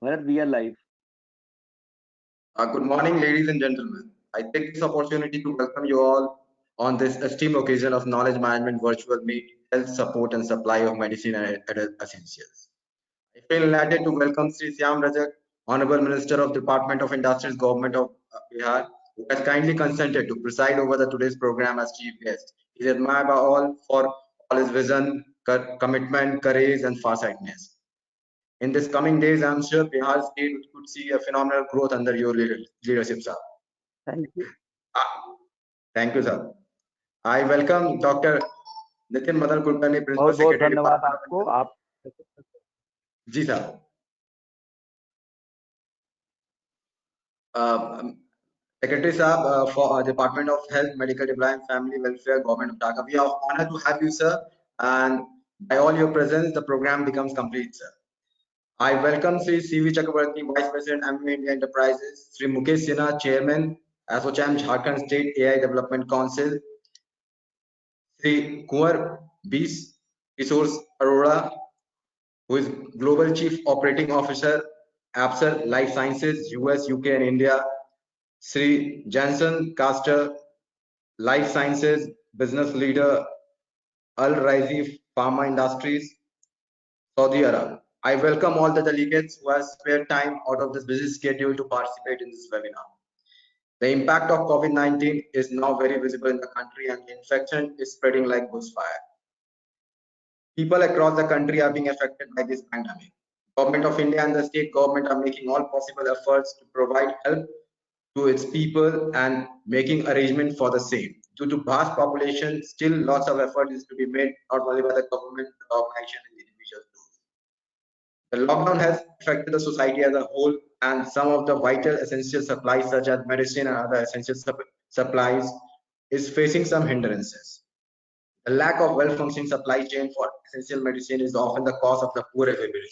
Bharat, we are live. Good morning, ladies and gentlemen. I take this opportunity to welcome you all on this esteemed occasion of Knowledge Management Virtual Meet, Health Support and Supply of Medicine and Other Essentials. I feel elated to welcome Sri Syam Rajak, Honorable Minister of Department of Industries, Government of Bihar, who has kindly consented to preside over the today's program as chief guest. He is admired by all for all his vision, commitment, courage, and farsightedness. In this coming days, I'm sure Bihar state could see a phenomenal growth under your leadership, sir. Thank you. Ah, thank you, sir. I welcome Dr. Nitin Madan Kulkarni, Principal बहुत बहुत Secretary धन्यवाद Department of आपको आप जी sir. Secretary Saab for Department of Health, Medical Development, Family Welfare, Government of Dhaka. We are honored to have you, sir. And by all your presence, the program becomes complete, sir. I welcome Sri C.V. Chakrabarti, Vice President, Amway India Enterprises, Sri Mukesh Sinha, Chairman, ASSOCHAM Jharkhand State AI Development Council, Sri Kunwar Bis Kishore Arora, who is Global Chief Operating Officer, APSAR Life Sciences, US, UK, and India, Sri Jansen Caster, Life Sciences Business Leader, Al Raisi Pharma Industries, Saudi Arab. I welcome all the delegates who have spared time out of this busy schedule to participate in this webinar. The impact of COVID-19 is now very visible in the country and the infection is spreading like bushfire. People across the country are being affected by this pandemic. Government of India and the state government are making all possible efforts to provide help to its people and making arrangement for the same. Due to vast population, still lots of effort is to be made not only by the government, the organization and individuals too. The lockdown has affected the society as a whole, and some of the vital essential supplies such as medicine and other essential supplies is facing some hindrances. The lack of well-functioning supply chain for essential medicine is often the cause of the poor availability.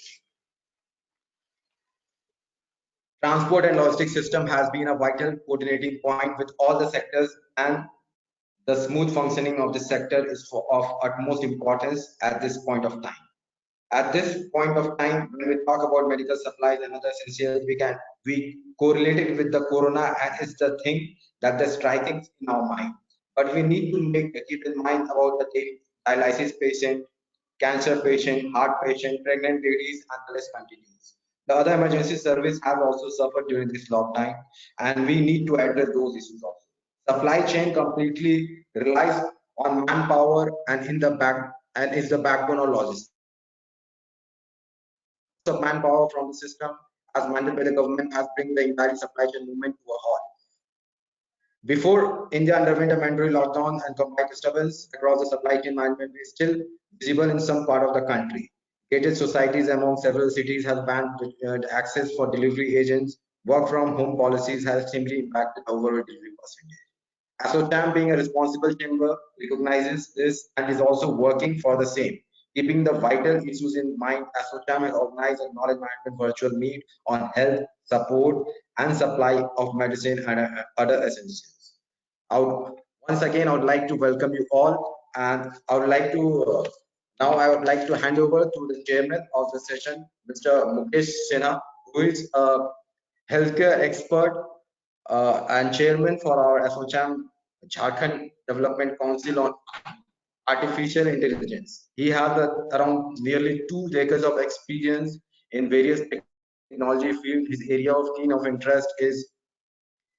Transport and logistics system has been a vital coordinating point with all the sectors, and the smooth functioning of this sector is of utmost importance at this point of time. At this point of time, when we talk about medical supplies and other essentials, we correlate it with the corona, and it's the thing that is striking in our mind. But we need to keep in mind about the dialysis patient, cancer patient, heart patient, pregnant ladies, and the list continues. The other emergency service have also suffered during this lockdown, and we need to address those issues also. Supply chain completely relies on manpower and in the back and is the backbone of logistics. Of manpower from the system as mandated by the government has bring the entire supply chain movement to a halt. Before India underwent a mandatory lockdown and combined disturbance across the supply chain management is still visible in some part of the country. Gated societies among several cities have banned access for delivery agents. Work from home policies has simply impacted overall delivery percentage. ASSOCHAM, being a responsible chamber, recognizes this and is also working for the same. Keeping the vital issues in mind, ASSOCHAM has organized a knowledge management virtual meet on health, support, and supply of medicine and other essentials. Once again, I would like to welcome you all, and I would like to now I would like to hand over to the chairman of the session, Mr. Mukesh Sinha, who is a healthcare expert and chairman for our ASSOCHAM Jharkhand Development Council on Artificial Intelligence. He has around nearly 2 decades of experience in various technology fields. His area of keen of interest is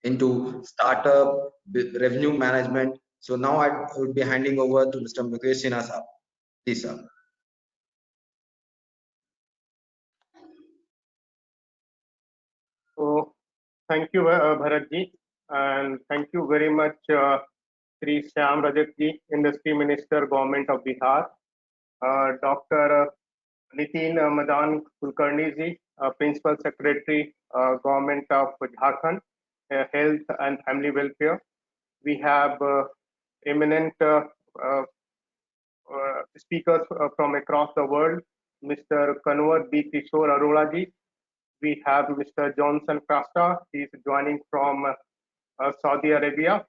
into startup, revenue management. So now I would be handing over to Mr. Mukesh Sinha sir. Please, sir. So, thank you, Bharat ji, and thank you very much, Sri Syam Rajak ji, Industry Minister, Government of Bihar, Dr. Nitin Madan Kulkarni ji, Principal Secretary, Government of Jharkhand, Health and Family Welfare. We have eminent speakers from across the world, Mr. Kanwar B. Kishore Arora ji. We have Mr. Johnson Costa. He is joining from Saudi Arabia.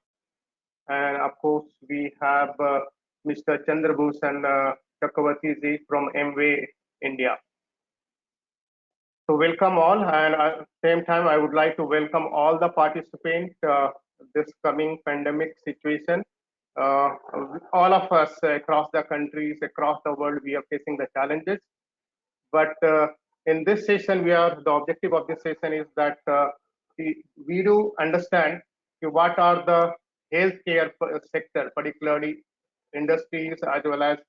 And of course, we have Mr. Chandrabhushan Chakravarti ji from Amway India. So welcome all, and at the same time, I would like to welcome all the participants this coming pandemic situation. All of us across the countries, across the world, we are facing the challenges. But in this session, the objective of this session is that we do understand what are the healthcare sector, particularly industries as well as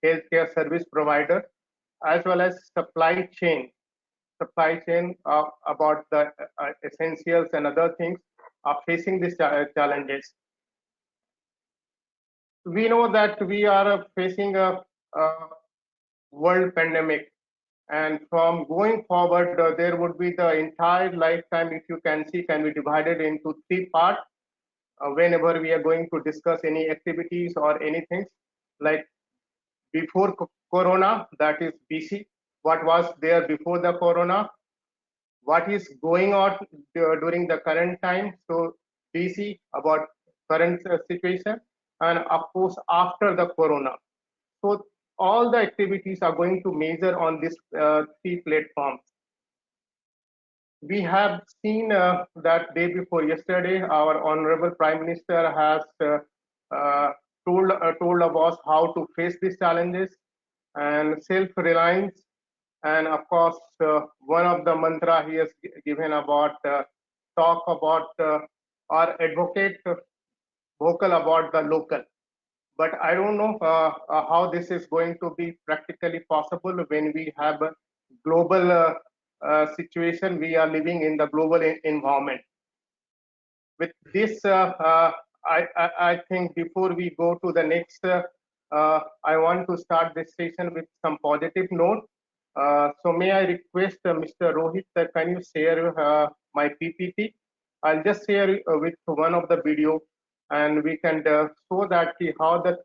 healthcare service provider, as well as supply chain about the essentials and other things are facing these challenges. We know that we are facing a world pandemic, and from going forward, there would be the entire lifetime, if you can see, can be divided into three parts. Whenever we are going to discuss any activities or anything, like before Corona, that is BC, what was there before the Corona, what is going on during the current time, so BC, about current situation, and of course after the Corona. So all the activities are going to measure on these three platforms. We have seen that day before yesterday, our Honorable Prime Minister has told us how to face these challenges and self-reliance. And of course, one of the mantra he has given about talk about or advocate vocal about the local. But I don't know how this is going to be practically possible when we have a global situation. We are living in the global environment. With this, I think before we go to the next, I want to start this session with some positive note. So may I request Mr. Rohit, can you share my PPT? I'll just share with one of the video, and we can show that how the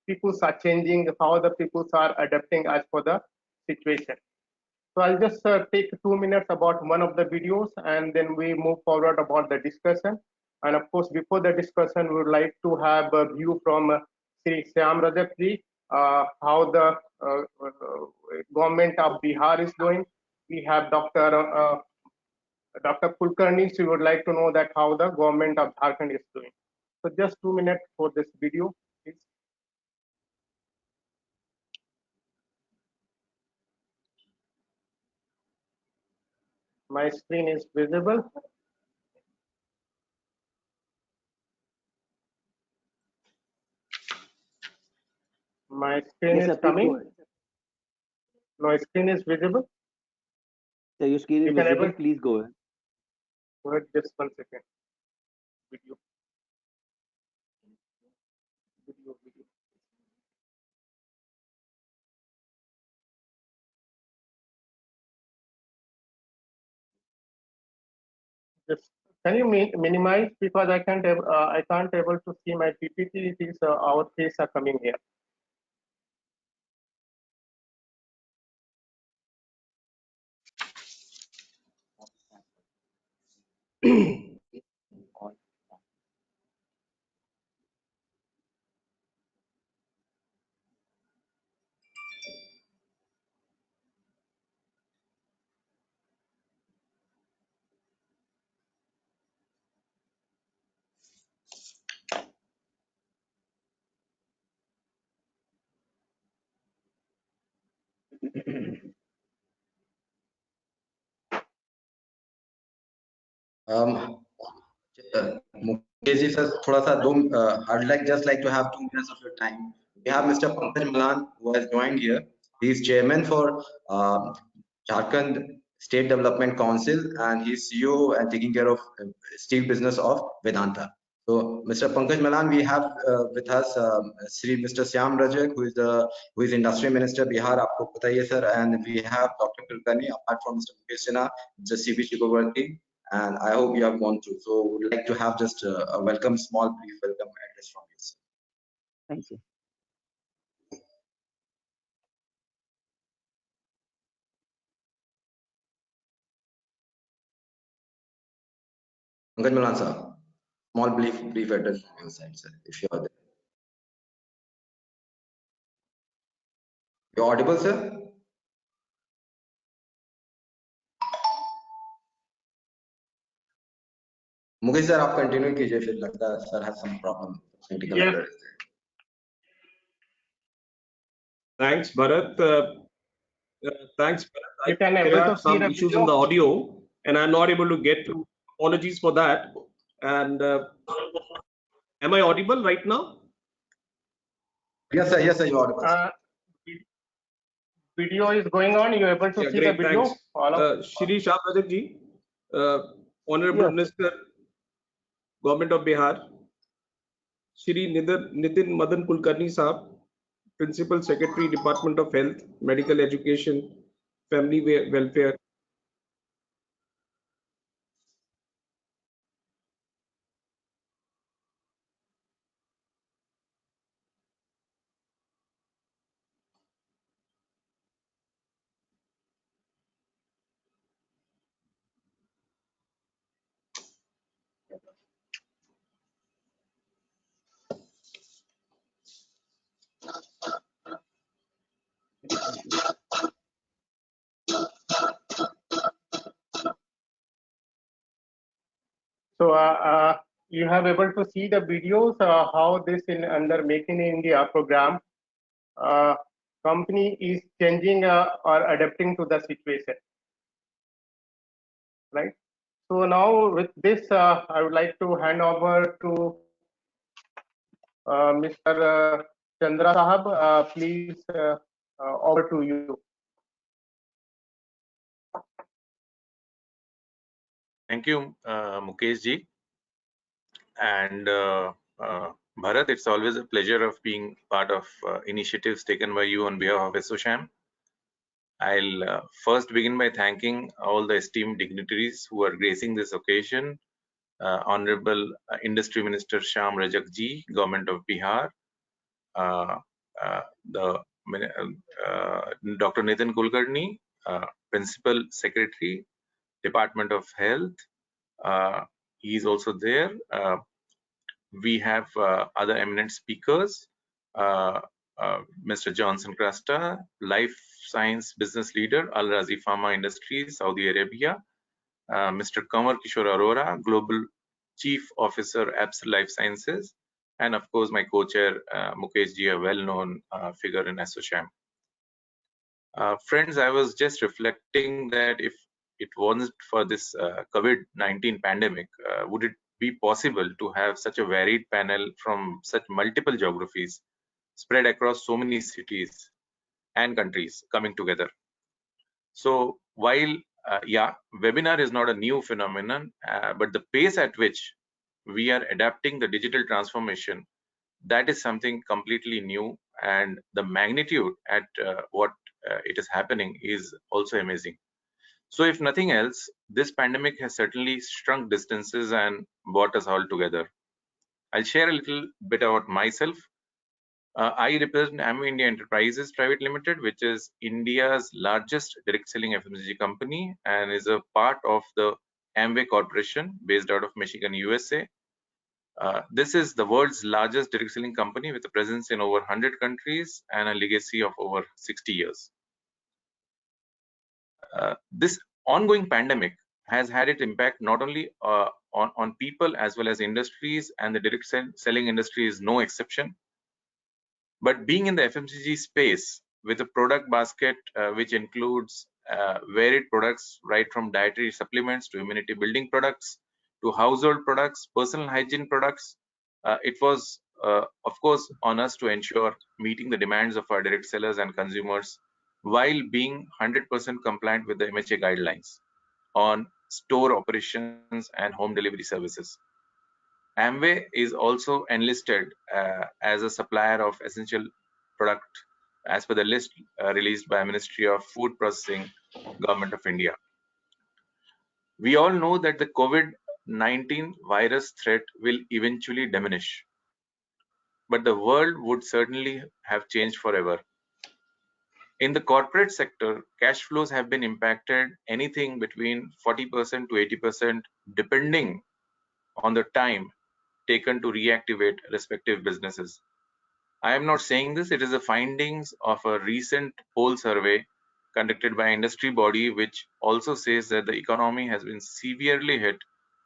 peoples are changing, how the peoples are adapting as per the situation. So I'll just take 2 minutes about one of the videos, and then we move forward about the discussion. And of course, before the discussion, we would like to have a view from Sri Shyam Rajak ji, how the government of Bihar is doing. We have Dr. Kulkarni, so we would like to know that how the government of Jharkhand is doing. So just 2 minutes for this video, please. My screen is visible. My screen Yes, is sir, please coming. go ahead. My screen is visible. Sir, your screen You is can visible. able- Please go ahead. Wait just 1 second. Video. Video. Just can you minimize, because I can't able to see my PPT. It is our face are coming here. Mukesh ji, sir, thoda sa I'd like to have 2 minutes of your time. We have Mr. Pankaj Malan who has joined here. He is chairman for Jharkhand State Development Council, and he's CEO and taking care of steel business of Vedanta. So, Mr. Pankaj Malan, we have with us Sri Mr. Shyam Rajak, who is Industry Minister Bihar, aapko pata hi hai, sir, and we have Dr. Kulkarni, apart from Mr. Mukesh Sinha, Mr. C.V. Chakraborty, and I hope you have gone through. So, would like to have just a welcome, small, brief welcome address from you, sir. Thank you. Pankaj Malan, sir, small, brief address from your side, sir, if you are there. You're audible, sir? Mukesh sir आप continue कीजिए, फिर लगता है sir has some problem technical Yes. Error. Thanks, Bharat. Thanks, Bharat. You can There able are to see some the issues video. in the audio, and I'm not able to get through. Apologies for that. And am I audible right now? Yes sir, you are audible. Video is going on. You able to Yeah, see the great. video? Thanks. All of Shri Shah Rajak ji, Honorable Yes. Minister, Government of Bihar, Shri Nitin Madan Kulkarni Sahab, Principal Secretary, Department of Health, Medical Education, Family Welfare. So you have able to see the videos how this in under Make in India program company is changing or adapting to the situation, right? So now with this, I would like to hand over to Mr. Chandra Sahab. Please over to you. Thank you, Mukesh ji. And Bharat, it's always a pleasure of being part of initiatives taken by you on behalf of ASSOCHAM. I'll first begin by thanking all the esteemed dignitaries who are gracing this occasion. Honorable Industry Minister Shyam Rajak ji, Government of Bihar, Dr. Nitin Kulkarni, Principal Secretary, Department of Health. He is also there. We have other eminent speakers, Mr. Johnson Crasta, Life Science Business Leader, Al Razi Pharma Industries, Saudi Arabia, Mr. Kamar Kishore Arora, Global Chief Officer, ABS Life Sciences, and of course my co-chair, Mukesh ji, a well-known figure in ASSOCHAM. Friends, I was just reflecting that if it wasn't for this COVID-19 pandemic, would it be possible to have such a varied panel from such multiple geographies spread across so many cities and countries coming together? So while webinar is not a new phenomenon, but the pace at which we are adapting the digital transformation, that is something completely new, and the magnitude at what it is happening is also amazing. So if nothing else, this pandemic has certainly shrunk distances and brought us all together. I'll share a little bit about myself. I represent Amway India Enterprises Private Limited, which is India's largest direct selling FMCG company and is a part of the Amway Corporation based out of Michigan, USA. This is the world's largest direct selling company with a presence in over 100 countries and a legacy of over 60 years. This ongoing pandemic has had its impact not only on people as well as industries, and the direct selling industry is no exception. But being in the FMCG space with a product basket which includes varied products, right from dietary supplements to immunity building products to household products, personal hygiene products, it was of course on us to ensure meeting the demands of our direct sellers and consumers while being 100% compliant with the MHA guidelines on store operations and home delivery services. Amway is also enlisted as a supplier of essential product as per the list released by Ministry of Food Processing, Government of India. We all know that the COVID-19 virus threat will eventually diminish, but the world would certainly have changed forever. In the corporate sector, cash flows have been impacted anything between 40% to 80%, depending on the time taken to reactivate respective businesses. I am not saying this, it is the findings of a recent poll survey conducted by industry body, which also says that the economy has been severely hit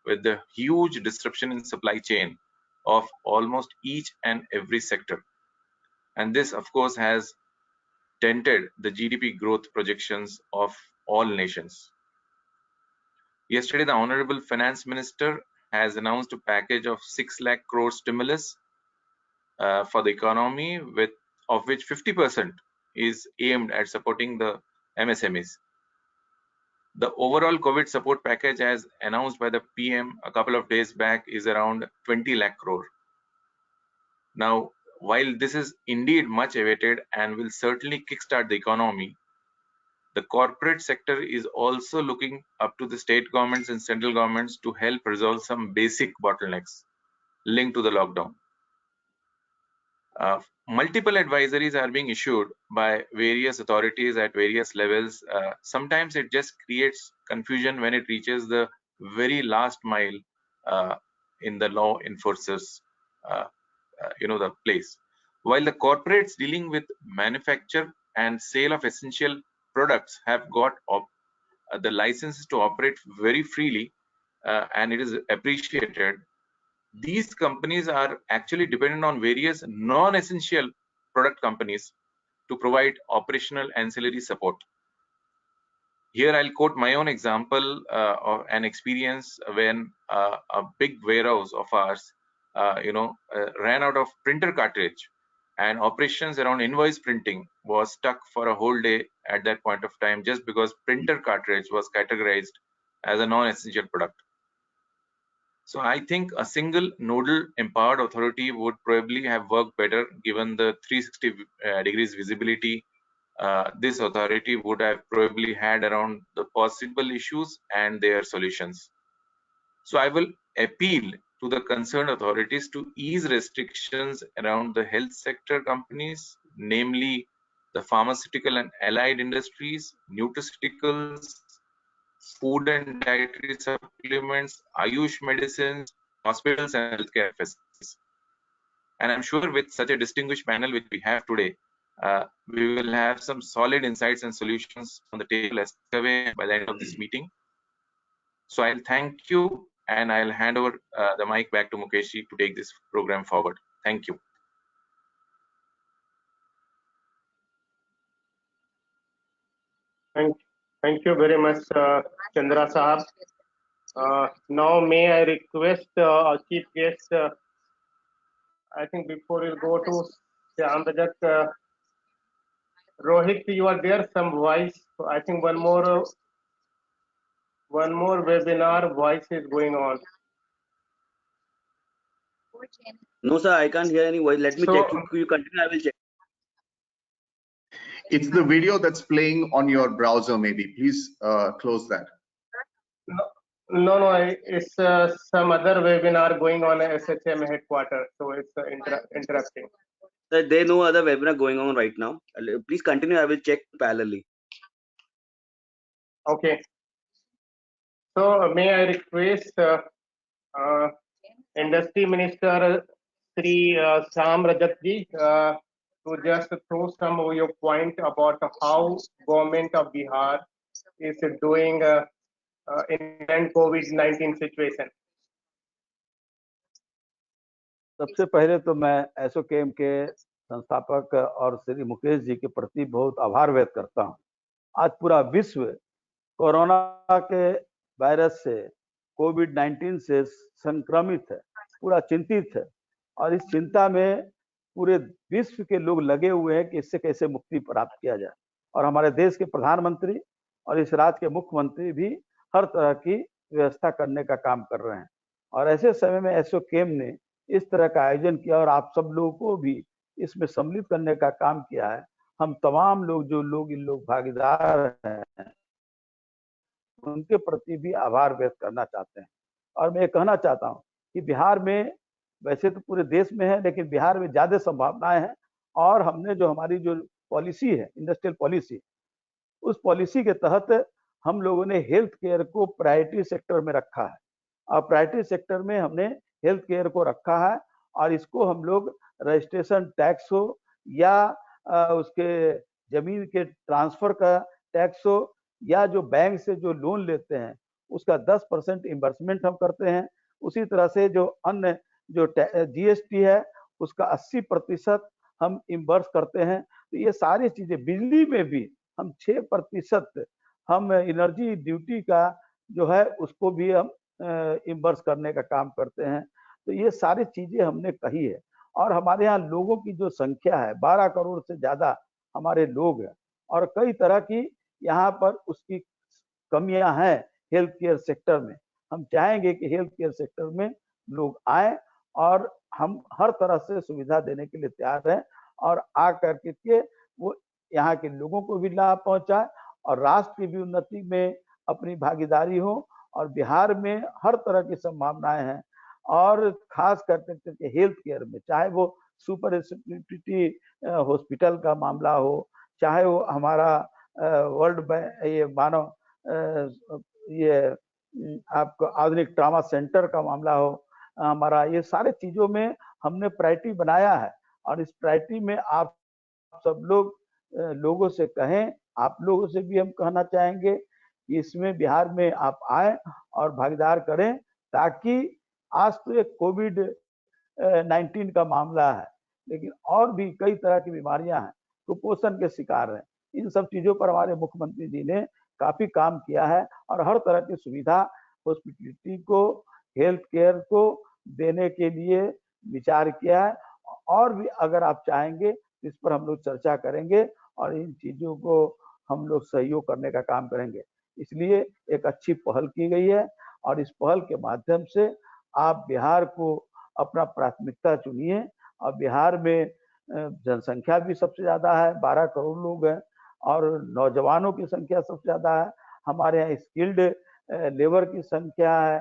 with the huge disruption in supply chain of almost each and every sector. And this, of course, has dented the GDP growth projections of all nations. Yesterday, the Honorable Finance Minister has announced a package of 6 lakh crore stimulus for the economy, of which 50% is aimed at supporting the MSMEs. The overall COVID support package, as announced by the PM a couple of days back, is around 20 lakh crore. Now, while this is indeed much awaited and will certainly kickstart the economy, the corporate sector is also looking up to the state governments and central governments to help resolve some basic bottlenecks linked to the lockdown. Multiple advisories are being issued by various authorities at various levels. Sometimes it just creates confusion when it reaches the very last mile in the law enforcers, the place. While the corporates dealing with manufacture and sale of essential products have got the licenses to operate very freely, and it is appreciated, these companies are actually dependent on various non-essential product companies to provide operational ancillary support. Here I'll quote my own example of an experience when a big warehouse of ours ran out of printer cartridge, and operations around invoice printing was stuck for a whole day at that point of time, just because printer cartridge was categorized as a non-essential product. So I think a single nodal empowered authority would probably have worked better, given the 360 degrees visibility this authority would have probably had around the possible issues and their solutions. So I will appeal to the concerned authorities to ease restrictions around the health sector companies, namely the pharmaceutical and allied industries, nutraceuticals, food and dietary supplements, Ayush medicines, hospitals and healthcare facilities. And I'm sure with such a distinguished panel which we have today, we will have some solid insights and solutions on the table as by the end of this meeting. So I'll thank you, and I'll hand over the mic back to Mukeshji to take this program forward. Thank you. Thank you very much, Chandra Sahab. Now may I request our chief guest, I think before we go to Shyam Rajak, Rohit, you are there, some voice. I think one more webinar voice is going on. No, sir, I can't hear any voice. Let me check. You continue, I will check. It's the video that's playing on your browser, maybe. Please close that. No, it's some other webinar going on at SHM headquarters, so it's interrupting. Sir, there no other webinar going on right now. Please continue, I will check parallelly. Okay. So may I request Industry Minister Sri Shyam Rajak ji to just throw some of your point about how government of Bihar is doing in COVID-19 situation. सबसे पहले तो मैं एसोकेम के संस्थापक और श्री मुकेश जी के प्रति बहुत आभार व्यक्त करता हूं। आज पूरा विश्व कोरोना के वायरस से कोविड-19 से संक्रमित है, पूरा चिंतित है, और इस चिंता में पूरे विश्व के लोग लगे हुए हैं कि इससे कैसे मुक्ति प्राप्त किया जाए। और हमारे देश के प्रधानमंत्री और इस राज्य के मुख्यमंत्री भी हर तरह की व्यवस्था करने का काम कर रहे हैं। और ऐसे समय में एसोकेम ने इस तरह का आयोजन किया और आप सब लोगों को भी इसमें सम्मिलित करने का काम किया है। हम तमाम लोग जो लोग इन लोग भागीदार हैं उनके प्रति भी आभार व्यक्त करना चाहते हैं। और मैं कहना चाहता हूं कि बिहार में, वैसे तो पूरे देश में है, लेकिन बिहार में ज्यादा संभावनाएं हैं। और हमने जो हमारी जो पॉलिसी है, इंडस्ट्रियल पॉलिसी, उस पॉलिसी के तहत हम लोगों ने हेल्थ केयर को प्रायोरिटी सेक्टर में रखा है। और प्रायोरिटी सेक्टर में हमने हेल्थ केयर को रखा है, और इसको हम लोग रजिस्ट्रेशन टैक्स हो या उसके जमीन के ट्रांसफर का टैक्स हो या जो बैंक से जो लोन लेते हैं उसका 10% इन्वर्समेंट हम करते हैं। उसी तरह से जो अन्य जो जीएसटी है उसका 80% हम इम्बर्स करते हैं। तो ये सारी चीजें, बिजली में भी हम 6% हम एनर्जी ड्यूटी का जो है उसको भी हम इम्बर्स करने का काम करते हैं। तो ये सारी चीजें हमने कही है। और हमारे यहाँ लोगों की जो संख्या है 12 करोड़ से ज्यादा हमारे लोग हैं, और कई तरह की यहाँ पर उसकी कमियां हैं हेल्थ केयर सेक्टर में। हम चाहेंगे कि हेल्थ केयर सेक्टर में लोग आए और हम हर तरह से सुविधा देने के लिए तैयार हैं, और आ करके वो यहाँ के लोगों को भी लाभ पहुंचाए और राष्ट्र की भी उन्नति में अपनी भागीदारी हो। और बिहार में हर तरह की संभावनाएं हैं, और खास करके हेल्थ केयर में, चाहे वो सुपर स्पेशलिटी हॉस्पिटल का मामला हो, चाहे वो हमारा वर्ल्ड बैंक ये मानव ये आपको आधुनिक ट्रामा सेंटर का मामला हो, हमारा ये सारे चीजों में हमने प्रायोरिटी बनाया है। और इस प्रायोरिटी में आप सब लोग लोगों से कहें, आप लोगों से भी हम कहना चाहेंगे कि इसमें बिहार में आप आए और भागीदार करें, ताकि आज तो एक कोविड-19 का मामला है, लेकिन और भी कई तरह की बीमारियां हैं, कुपोषण के शिकार हैं। इन सब चीजों पर हमारे मुख्यमंत्री जी ने काफी काम किया है और हर तरह की सुविधा हॉस्पिटलिटी को, हेल्थ केयर को देने के लिए विचार किया है। और भी अगर आप चाहेंगे इस पर हम लोग चर्चा करेंगे और इन चीजों को हम लोग सहयोग करने का काम करेंगे। इसलिए एक अच्छी पहल की गई है, और इस पहल के माध्यम से आप बिहार को अपना प्राथमिकता चुनिए। और बिहार में जनसंख्या भी सबसे ज्यादा है, 12 करोड़ लोग हैं, और नौजवानों की संख्या सबसे ज्यादा है। हमारे यहाँ स्किल्ड लेबर की संख्या है।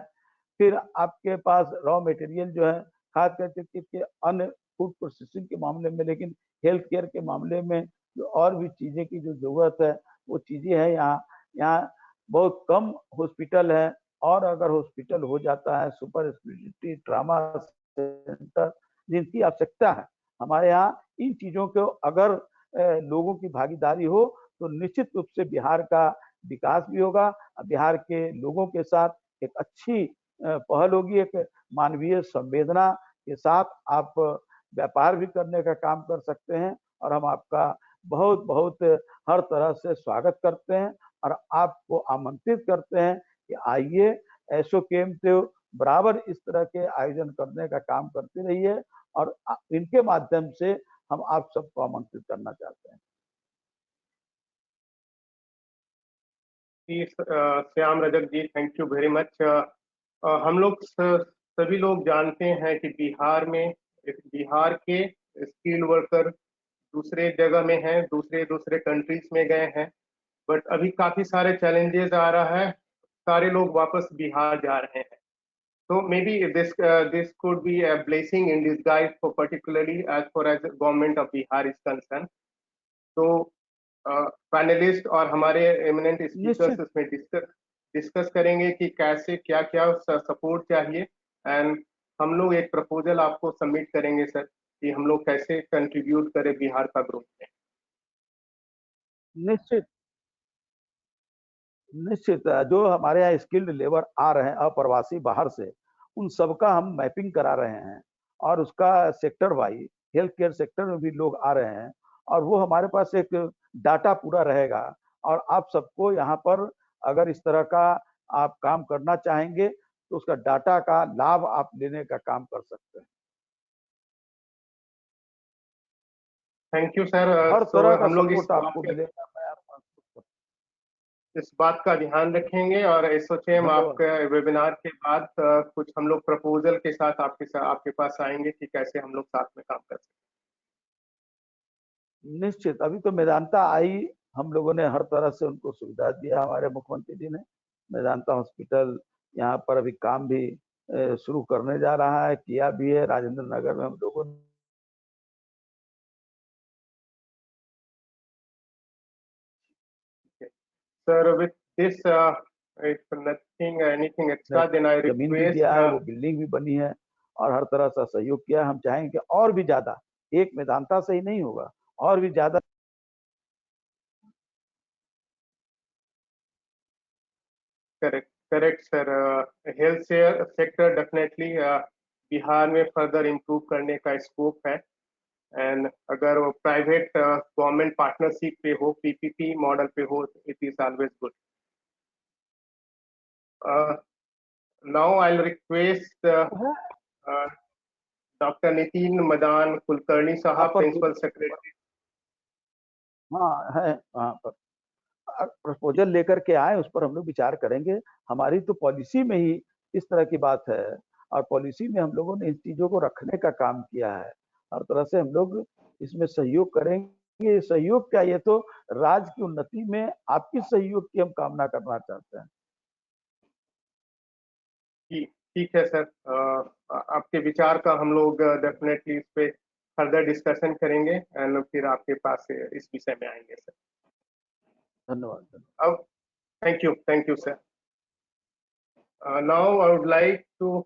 फिर आपके पास रॉ मटेरियल जो है, खास करके अन्य फूड प्रोसेसिंग के मामले में, लेकिन हेल्थ केयर के मामले में जो और भी चीजें की जो जरूरत है वो चीजें हैं। यहाँ बहुत कम हॉस्पिटल है, और अगर हॉस्पिटल हो जाता है सुपर स्पेशलिटी ट्रामा सेंटर जिनकी आवश्यकता है, हमारे यहाँ इन चीजों को अगर लोगों की भागीदारी हो तो निश्चित रूप से बिहार का विकास भी होगा। बिहार के लोगों के साथ एक अच्छी पहल होगी, एक मानवीय संवेदना के साथ आप व्यापार भी करने का काम कर सकते हैं। और हम आपका बहुत बहुत हर तरह से स्वागत करते हैं और आपको आमंत्रित करते हैं कि आइए, एसोकेम तो बराबर इस तरह के आयोजन करने का काम करते रहिए, और इनके माध्यम से हम आप सबको आमंत्रित करना चाहते हैं। श्याम रजक जी, थैंक यू वेरी मच। हम लोग सभी लोग जानते हैं कि बिहार के स्किल वर्कर दूसरे जगह में हैं, दूसरे कंट्रीज में गए हैं, बट अभी काफी सारे चैलेंजेस आ रहा है, सारे लोग वापस बिहार जा रहे हैं। So maybe this could be a blessing in disguise for particularly as far as government of Bihar is concerned. So panelist और हमारे एमिनेंट स्पीकर्स इसमें डिस्कस करेंगे कि कैसे क्या क्या सपोर्ट चाहिए, एंड हम लोग एक प्रपोजल आपको सबमिट करेंगे सर कि हम लोग कैसे कंट्रीब्यूट करें बिहार का ग्रोथ में। निश्चित जो हमारे यहाँ स्किल्ड लेबर आ रहे हैं अप्रवासी बाहर से, उन सबका हम मैपिंग करा रहे हैं, और उसका sector wise health care sector में भी लोग आ रहे हैं, और वो हमारे पास एक डाटा पूरा रहेगा। और आप सबको यहाँ पर अगर इस तरह का आप काम करना चाहेंगे तो उसका डाटा का लाभ आप लेने का काम कर सकते हैं। Thank you sir. हर तरह का सपोर्ट आपको मिलेगा। इस बात का ध्यान रखेंगे, और एसोचैम आपके वेबिनार के बाद कुछ हम लोग प्रपोजल के साथ आपके पास आएंगे कि कैसे हम लोग साथ में काम कर सकते हैं। निश्चित, अभी तो मेदांता आई, हम लोगों ने हर तरह से उनको सुविधा दिया, हमारे मुख्यमंत्री जी ने। मेदांता हॉस्पिटल यहाँ पर अभी काम भी शुरू करने जा रहा है, किया भी है। राजेंद्र नगर में हम लोगों ने Sir, with this, if anything extra, then I जमीन भी request. दिया है, वो बिल्डिंग भी बनी है, और हर तरह से सहयोग किया। हम चाहेंगे कि और भी ज्यादा, एक मेदांता से ही नहीं होगा, और भी ज्यादा। Correct, correct, sir. Health sector definitely Bihar में further improve करने का scope है. And अगर वो private government partnership पे हो, PPP model पे हो, it is always good. Now I'll request Dr. Nitin Madan Kulkarni Sahab, Principal Secretary. हाँ है, हाँ प्रपोजल लेकर के आए, उस पर हम लोग विचार करेंगे. हमारी तो पॉलिसी में ही इस तरह की बात है, और पॉलिसी में हम लोगों ने इन चीजों को रखने का काम किया है. हर तरह से हम लोग इसमें सहयोग करेंगे. सहयोग क्या, ये तो राज्य की उन्नति में आपकी सहयोग की हम कामना करना चाहते हैं. ठीक है सर, आपके विचार का हम लोग डेफिनेटली इस पे फर्दर डिस्कशन करेंगे एंड फिर आपके पास इस विषय में आएंगे सर. धन्यवाद. अब thank you sir. Now I would like to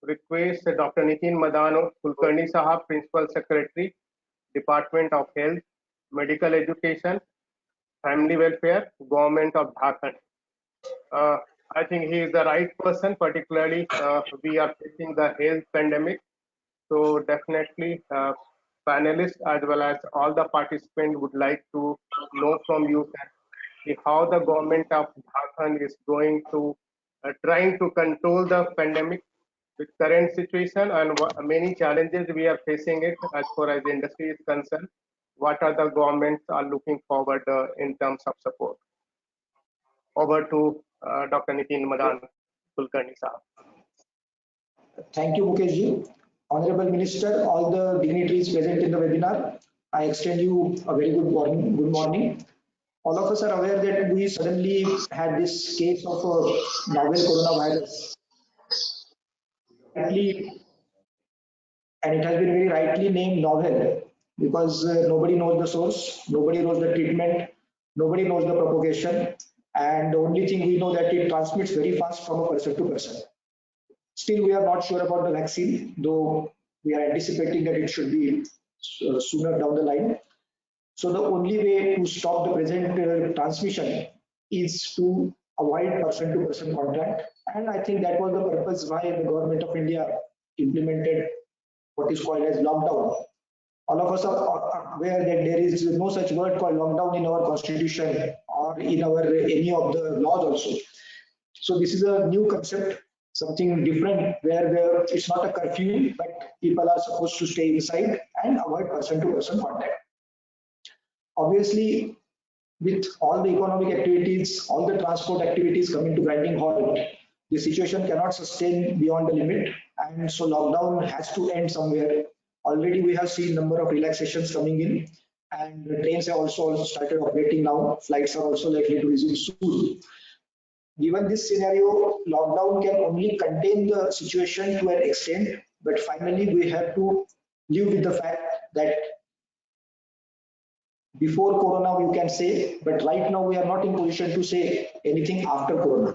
request Dr. Nitin Madan Kulkarni Sahab, Principal Secretary, Department of Health, Medical Education, Family Welfare, Government of Jharkhand. I think he is the right person, particularly we are facing the health pandemic. So definitely panelists as well as all the participants would like to know from you how the government of Jharkhand is going to trying to control the pandemic with current situation and many challenges we are facing it as far as the industry is concerned. What are the governments are looking forward in terms of support? Over to Dr. Nitin Madan Kulkarni Sahab. Thank you, Mukesh ji. Honorable Minister, all the dignitaries present in the webinar, I extend you a very good morning. All of us are aware that we suddenly had this case of a novel coronavirus. And it has been very rightly named novel because nobody knows the source, nobody knows the treatment, nobody knows the propagation, and the only thing we know that it transmits very fast from a person to person. Still, we are not sure about the vaccine, though we are anticipating that it should be sooner down the line. So the only way to stop the present transmission is to avoid person-to-person contact. And I think that was the purpose why the government of India implemented what is called as lockdown. All of us are aware that there is no such word called lockdown in our constitution or in our any of the laws also. So this is a new concept, something different where it's not a curfew, but people are supposed to stay inside and avoid person-to-person contact. Obviously, with all the economic activities, all the transport activities coming to grinding halt, the situation cannot sustain beyond the limit, and so lockdown has to end somewhere. Already we have seen number of relaxations coming in, and the trains have also started operating now. Flights are also likely to resume soon. Given this scenario, lockdown can only contain the situation to an extent, but finally we have to live with the fact that before Corona you can say, but right now we are not in position to say anything after Corona.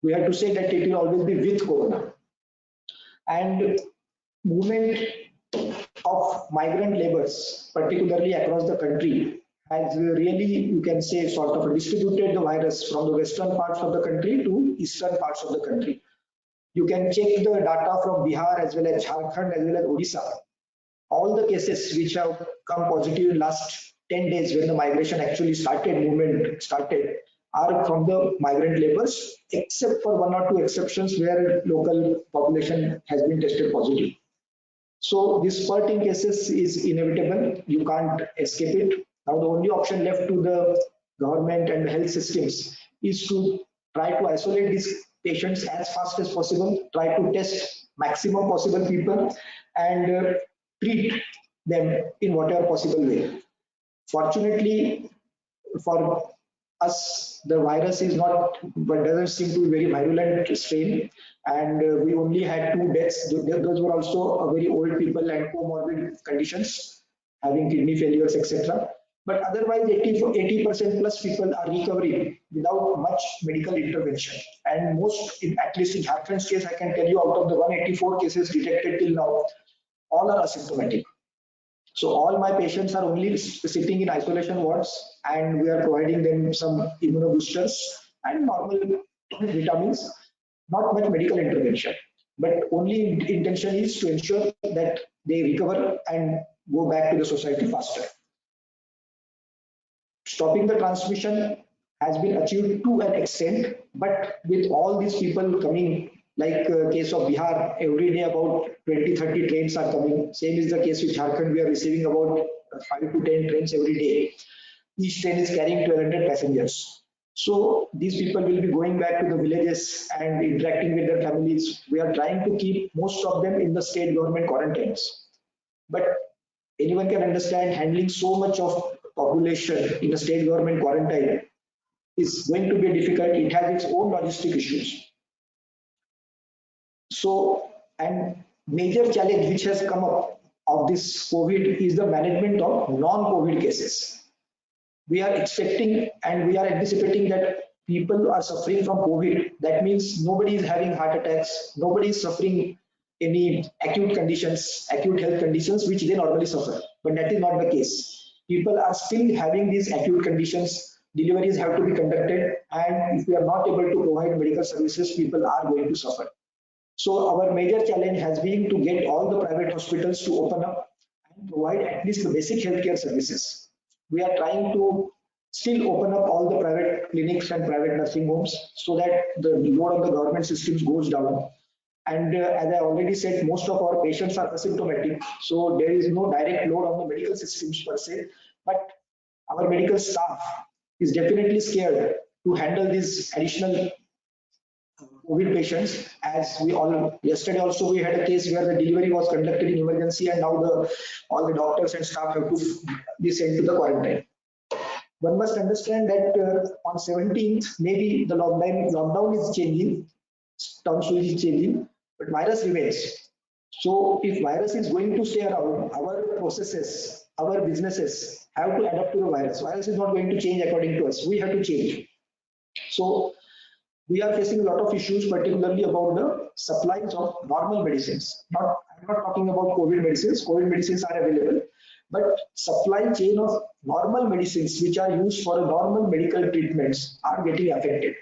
We have to say that it will always be with Corona. And movement of migrant laborers, particularly across the country, has really, you can say, sort of distributed the virus from the western parts of the country to eastern parts of the country. You can check the data from Bihar as well as Jharkhand as well as Odisha. All the cases which have come positive in last 10 days when the migration actually started, movement started, are from the migrant laborers, except for one or two exceptions where local population has been tested positive. So this spurt in cases is inevitable. You can't escape it. Now the only option left to the government and the health systems is to try to isolate these patients as fast as possible, try to test maximum possible people and treat them in whatever possible way. Fortunately for us, the virus is not, but doesn't seem to be very virulent strain, and we only had 2 deaths. Those were also very old people and comorbid conditions, having kidney failures, etc. But otherwise, 80% plus people are recovering without much medical intervention. And most, at least in Jharkhand's case, I can tell you, out of the 184 cases detected till now, all are asymptomatic. So all my patients are only sitting in isolation wards, and we are providing them some immunoboosters and normal vitamins, not much medical intervention, but only intention is to ensure that they recover and go back to the society faster. Stopping the transmission has been achieved to an extent, but with all these people coming, like case of Bihar, every day about 20-30 trains are coming. Same is the case with Jharkhand. We are receiving about 5 to 10 trains every day. Each train is carrying 1,200 passengers. So these people will be going back to the villages and interacting with their families. We are trying to keep most of them in the state government quarantines. But anyone can understand handling so much of population in a state government quarantine is going to be difficult. It has its own logistic issues. So, and major challenge which has come up of this COVID is the management of non-COVID cases. We are expecting and we are anticipating that people are suffering from COVID. That means nobody is having heart attacks, nobody is suffering any acute conditions, acute health conditions which they normally suffer. But that is not the case. People are still having these acute conditions. Deliveries have to be conducted, and if we are not able to provide medical services, people are going to suffer. So our major challenge has been to get all the private hospitals to open up and provide at least the basic healthcare services. We are trying to still open up all the private clinics and private nursing homes so that the load on the government systems goes down. And as I already said, most of our patients are asymptomatic, so there is no direct load on the medical systems per se. But our medical staff is definitely scared to handle these additional COVID patients. As we all yesterday also we had a case where the delivery was conducted in emergency, and now all the doctors and staff have to be sent to the quarantine. One must understand that on 17th maybe the lockdown is changing, town is changing, but virus remains. So if virus is going to stay around, our processes, our businesses have to adapt to the virus. Virus is not going to change according to us. We have to change. So we are facing a lot of issues, particularly about the supplies of normal medicines. I'm not talking about COVID medicines. COVID medicines are available, but supply chain of normal medicines which are used for normal medical treatments are getting affected.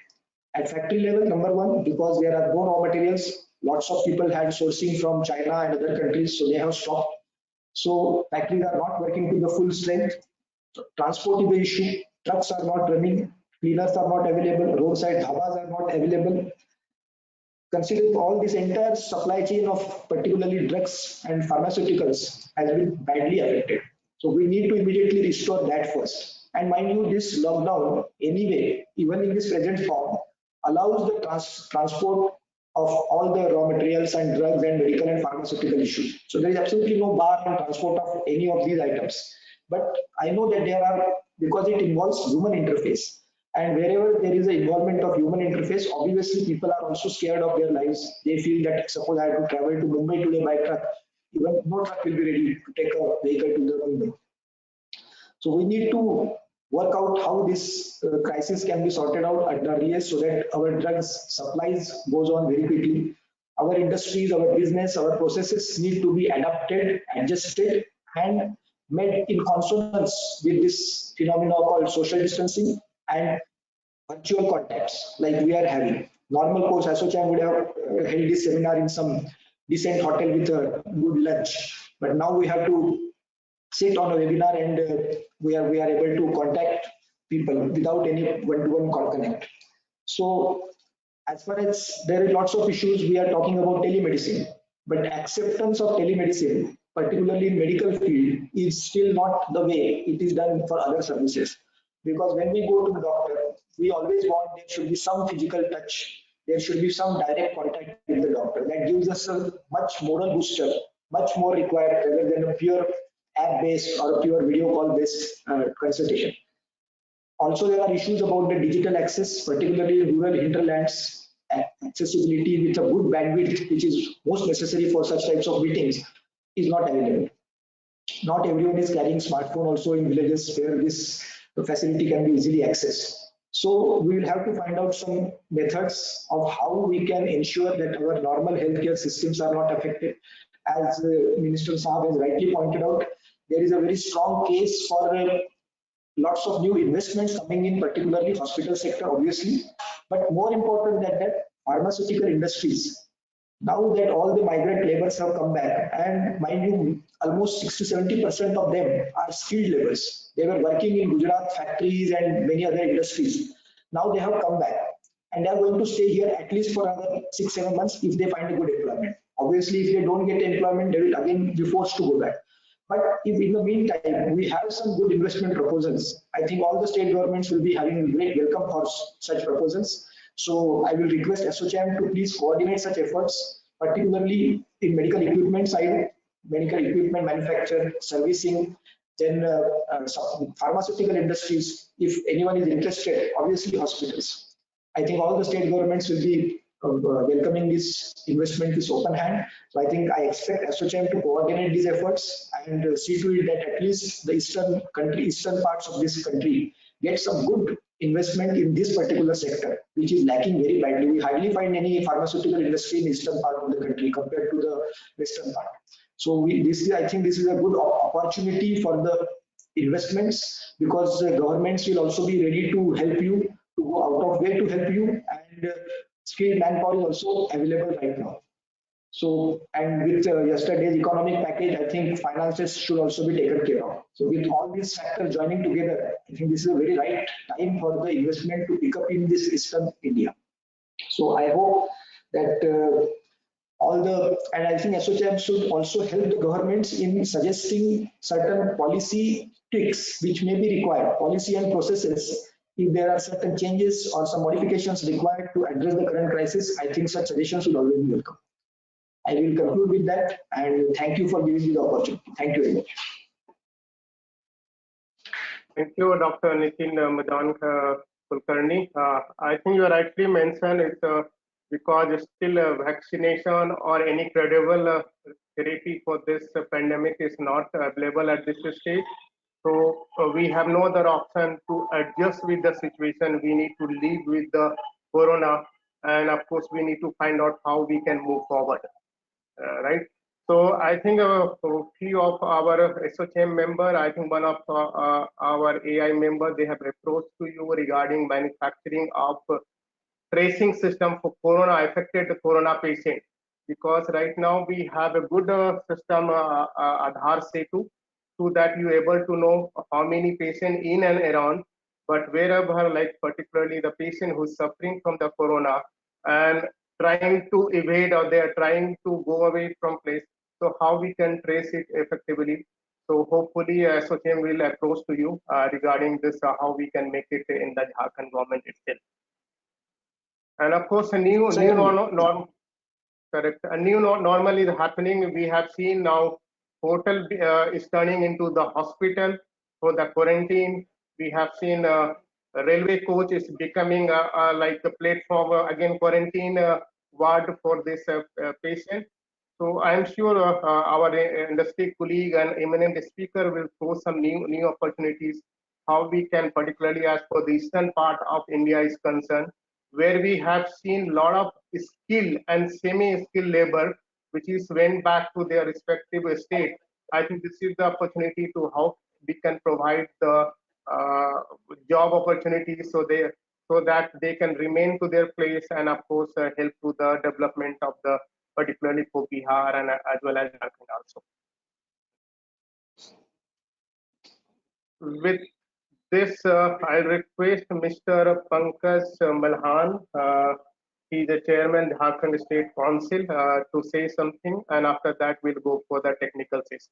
At factory level, number one, because there are no raw materials, lots of people had sourcing from China and other countries, so they have stopped. So factories are not working to the full strength. Transport is the issue. Trucks are not running. Cleaners are not available, roadside dhabas are not available. Considering all this entire supply chain of particularly drugs and pharmaceuticals has been badly affected. So we need to immediately restore that first. And mind you, this lockdown anyway, even in this present form, allows the transport of all the raw materials and drugs and medical and pharmaceutical issues. So there is absolutely no bar on transport of any of these items. But I know that there are, because it involves human interface. And wherever there is an involvement of human interface, obviously people are also scared of their lives. They feel that suppose I have to travel to Mumbai today by truck, even no truck will be ready to take a vehicle to the Mumbai. So we need to work out how this crisis can be sorted out at the earliest so that our drugs supplies goes on very quickly. Our industries, our business, our processes need to be adapted, adjusted, and made in consonance with this phenomenon called social distancing and virtual contacts like we are having. Normal course, ASSOCHAM would have held this seminar in some decent hotel with a good lunch, but now we have to sit on a webinar and we are able to contact people without any one-to-one connect. So as far as there are lots of issues, we are talking about telemedicine, but acceptance of telemedicine, particularly in medical field, is still not the way it is done for other services. Because when we go to the doctor, we always want there should be some physical touch, there should be some direct contact with the doctor. That gives us a much moral booster, much more required rather than a pure app-based or a pure video call-based consultation. Also, there are issues about the digital access, particularly in rural hinterlands. Accessibility with a good bandwidth, which is most necessary for such types of meetings, is not available. Not everyone is carrying smartphone also in villages where this facility can be easily accessed. So we will have to find out some methods of how we can ensure that our normal healthcare systems are not affected. As Minister Saab has rightly pointed out, there is a very strong case for lots of new investments coming in, particularly hospital sector, obviously, But more important than that, pharmaceutical industries. Now that all the migrant laborers have come back, and mind you, almost 60 to 70% of them are skilled laborers. They were working in Gujarat factories and many other industries. Now they have come back, and they are going to stay here at least for another 6 7 months if they find a good employment. Obviously, if they don't get employment, they will again be forced to go back. But if in the meantime we have some good investment proposals, I think all the state governments will be having great welcome for such proposals. So I will request ASSOCHAM to please coordinate such efforts, particularly in medical equipment side, medical equipment manufacture, servicing, then pharmaceutical industries. If anyone is interested, obviously hospitals. I think all the state governments will be welcoming this investment with open hand. So I think I expect ASSOCHAM to coordinate these efforts and see to it that at least the eastern parts of this country get some good investment in this particular sector, which is lacking very badly. We hardly find any pharmaceutical industry in eastern part of the country compared to the western part. So I think this is a good opportunity for the investments, because the governments will also be ready to help you, to go out of way to help you, and skilled manpower is also available right now. So, and with yesterday's economic package, I think finances should also be taken care of. So with all these factors joining together, I think this is a very right time for the investment to pick up in this eastern India. So I hope that and I think ASSOCHAM should also help the governments in suggesting certain policy tweaks which may be required, policy and processes. If there are certain changes or some modifications required to address the current crisis, I think such suggestions will always be welcome. I will conclude with that, and thank you for giving me the opportunity. Thank you very much. Thank you, Dr. Nitin Madan Kulkarni. I think you rightly mentioned it's because still vaccination or any credible therapy for this pandemic is not available at this stage. So we have no other option to adjust with the situation. We need to live with the corona, and of course we need to find out how we can move forward, right? So I think a few of our ASSOCHAM member, I think one of our AI member, they have approached to you regarding manufacturing of tracing system for corona affected corona patient, because right now we have a good system, Aadhaar Setu, so that you able to know how many patients in and around, but wherever, like particularly the patient who's suffering from the corona and trying to evade, or they are trying to go away from place, so how we can trace it effectively. So hopefully ASSOCHAM will approach to you regarding this, how we can make it in the Jharkhand government itself. And of course, a new normal is happening. We have seen now hotel is turning into the hospital for the quarantine. We have seen railway coach is becoming like the platform again quarantine ward for this patient. So I am sure our industry colleague and eminent speaker will throw some new opportunities, how we can, particularly as for the eastern part of India is concerned, where we have seen a lot of skilled and semi-skilled labor, which is went back to their respective state. I think this is the opportunity to how we can provide the job opportunities so that they can remain to their place, and of course help to the development of the particularly for Bihar and as well as Jharkhand also. With this, I'll request Mr. Pankaj Malhan, he's the chairman Jharkhand State Council, to say something, and after that we'll go for the technical session.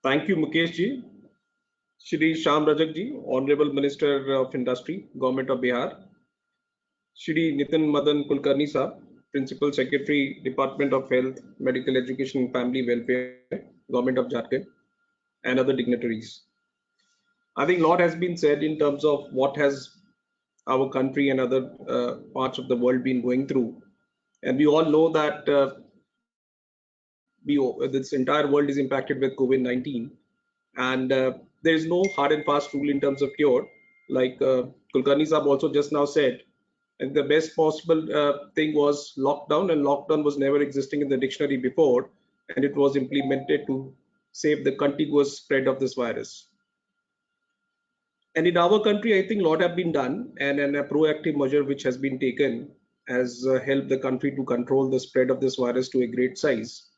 Thank you, Mukesh ji. Shri Shyam Rajak ji, Honorable Minister of Industry, Government of Bihar. Shri Nitin Madan Kulkarni Sahab, Principal Secretary, Department of Health, Medical Education and Family Welfare, Government of Jharkhand, and other dignitaries. I think a lot has been said in terms of what has our country and other parts of the world been going through. And we all know that this entire world is impacted with COVID-19. And there is no hard and fast rule in terms of cure. Like Kulkarni Sahab also just now said, and the best possible thing was lockdown, and lockdown was never existing in the dictionary before, and it was implemented to save the contiguous spread of this virus. And in our country, I think a lot have been done, and a proactive measure which has been taken has helped the country to control the spread of this virus to a great size.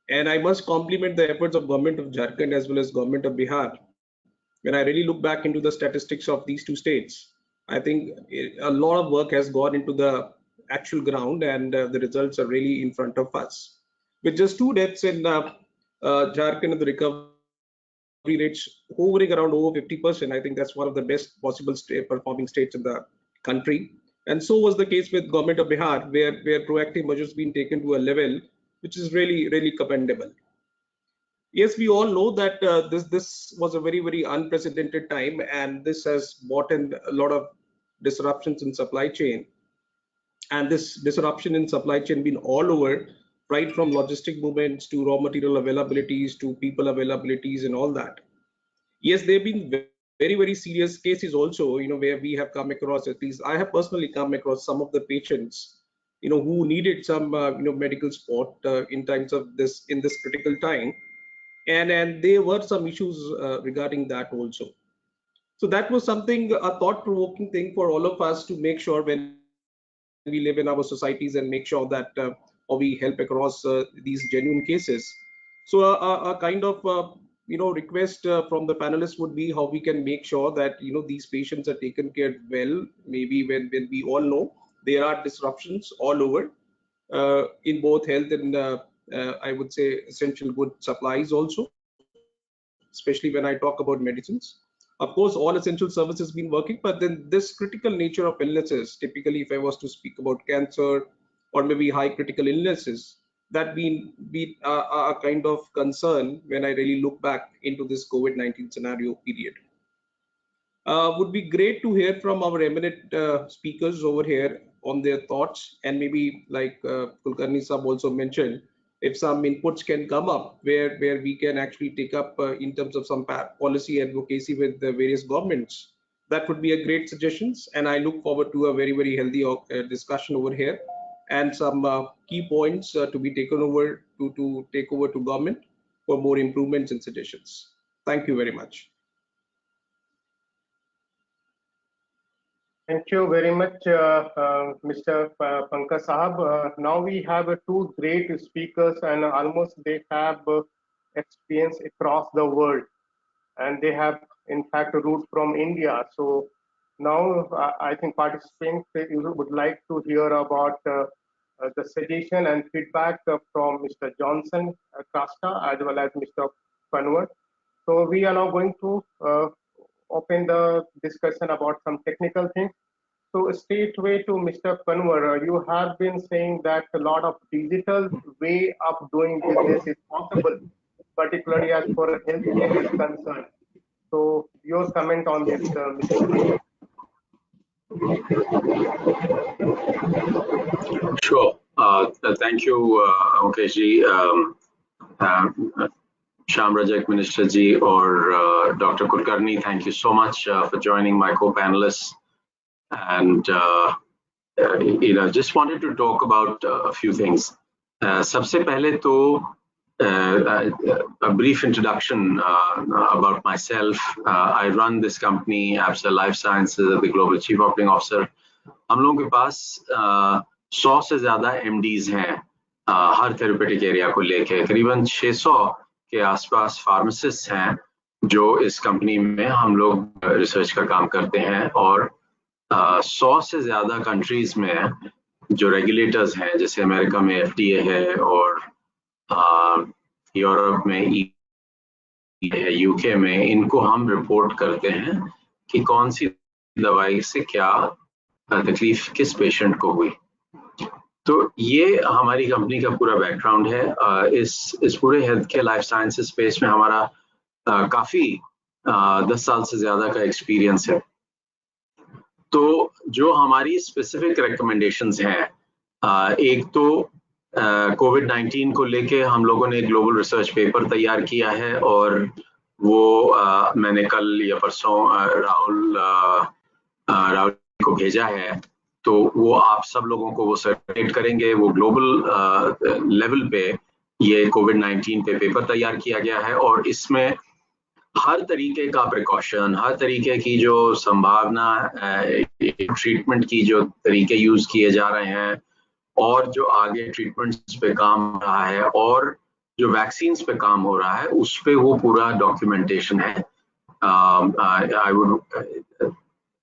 And I must compliment the efforts of government of Jharkhand as well as government of Bihar. When I really look back into the statistics of these two states, I think a lot of work has gone into the actual ground, and the results are really in front of us. With just 2 deaths in Jharkhand, and the recovery rates hovering around over 50%, I think that's one of the best possible performing states in the country. And so was the case with government of Bihar, where proactive measures being taken to a level which is really, really commendable. Yes, we all know that this was a very, very unprecedented time, and this has brought in a lot of disruptions in supply chain. And this disruption in supply chain been all over, right from logistic movements to raw material availabilities to people availabilities and all that. Yes, there have been very, very serious cases also, where we have come across, at least I have personally come across some of the patients, who needed some, medical support in times of this, in this critical time. And there were some issues regarding that also. So that was something, a thought-provoking thing for all of us to make sure when we live in our societies and make sure that we help across these genuine cases. So a kind of request from the panelists would be how we can make sure that these patients are taken care well. Maybe when we all know there are disruptions all over in both health and I would say essential good supplies also, especially when I talk about medicines. Of course, all essential services been working, but then this critical nature of illnesses, typically if I was to speak about cancer or maybe high critical illnesses, that been a kind of concern when I really look back into this COVID-19 scenario period. Would be great to hear from our eminent speakers over here on their thoughts, and maybe like Kulkarni Sahab also mentioned, if some inputs can come up where we can actually take up in terms of some policy advocacy with the various governments, that would be a great suggestions. And I look forward to a very, very healthy discussion over here, and some key points to be taken over to take over to government for more improvements and suggestions. Thank you very much. Thank you very much, Mr. Pankaj Sahab. Now we have two great speakers, and almost they have experience across the world, and they have in fact roots from India. So now I think participants would like to hear about the suggestion and feedback from Mr. Johnson Costa as well as Mr. Panwar. So we are now going to open the discussion about some technical things. So straightway to Mr. Panwar, you have been saying that a lot of digital way of doing business is possible, particularly as far as healthcare is concerned. So your comment on this, Mr. Panwar. Sure. Thank you, Mukeshji. Shyam Rajak, Minister Ji, or Dr. Kulkarni, thank you so much for joining my co-panelists. And just wanted to talk about a few things. Sabse pehle to a brief introduction about myself. I run this company, Absa Life Sciences, the Global Chief Operating Officer. हम लोगों के पास 100 से ज्यादा MDs हैं हर therapeutic area को लेके. करीबन 600 के आसपास फार्मासिस्ट हैं जो इस कंपनी में हम लोग रिसर्च का काम करते हैं, और 100 से ज्यादा कंट्रीज में जो रेगुलेटर्स हैं, जैसे अमेरिका में FDA है और यूरोप में EMA है, UK में, इनको हम रिपोर्ट करते हैं कि कौन सी दवाई से क्या तकलीफ किस पेशेंट को हुई. तो ये हमारी कंपनी का पूरा बैकग्राउंड है. इस पूरे health care life sciences space में हमारा काफी 10 साल से ज्यादा का एक्सपीरियंस है. तो जो हमारी स्पेसिफिक रिकमेंडेशंस हैं, एक तो कोविड-19 को लेके हम लोगों ने ग्लोबल रिसर्च पेपर तैयार किया है, और वो मैंने कल या परसों राहुल को भेजा है. तो वो आप सब लोगों को वो सर्टिफाइड करेंगे. वो ग्लोबल लेवल पे ये कोविड-19 पे पेपर तैयार किया गया है और इसमें हर तरीके का प्रिकॉशन, हर तरीके की जो संभावना ट्रीटमेंट की जो तरीके यूज किए जा रहे हैं और जो आगे ट्रीटमेंट्स पे काम हो रहा है और जो वैक्सीन्स पे काम हो रहा है उस पे वो पूरा डॉक्यूमेंटेशन है। आई वुड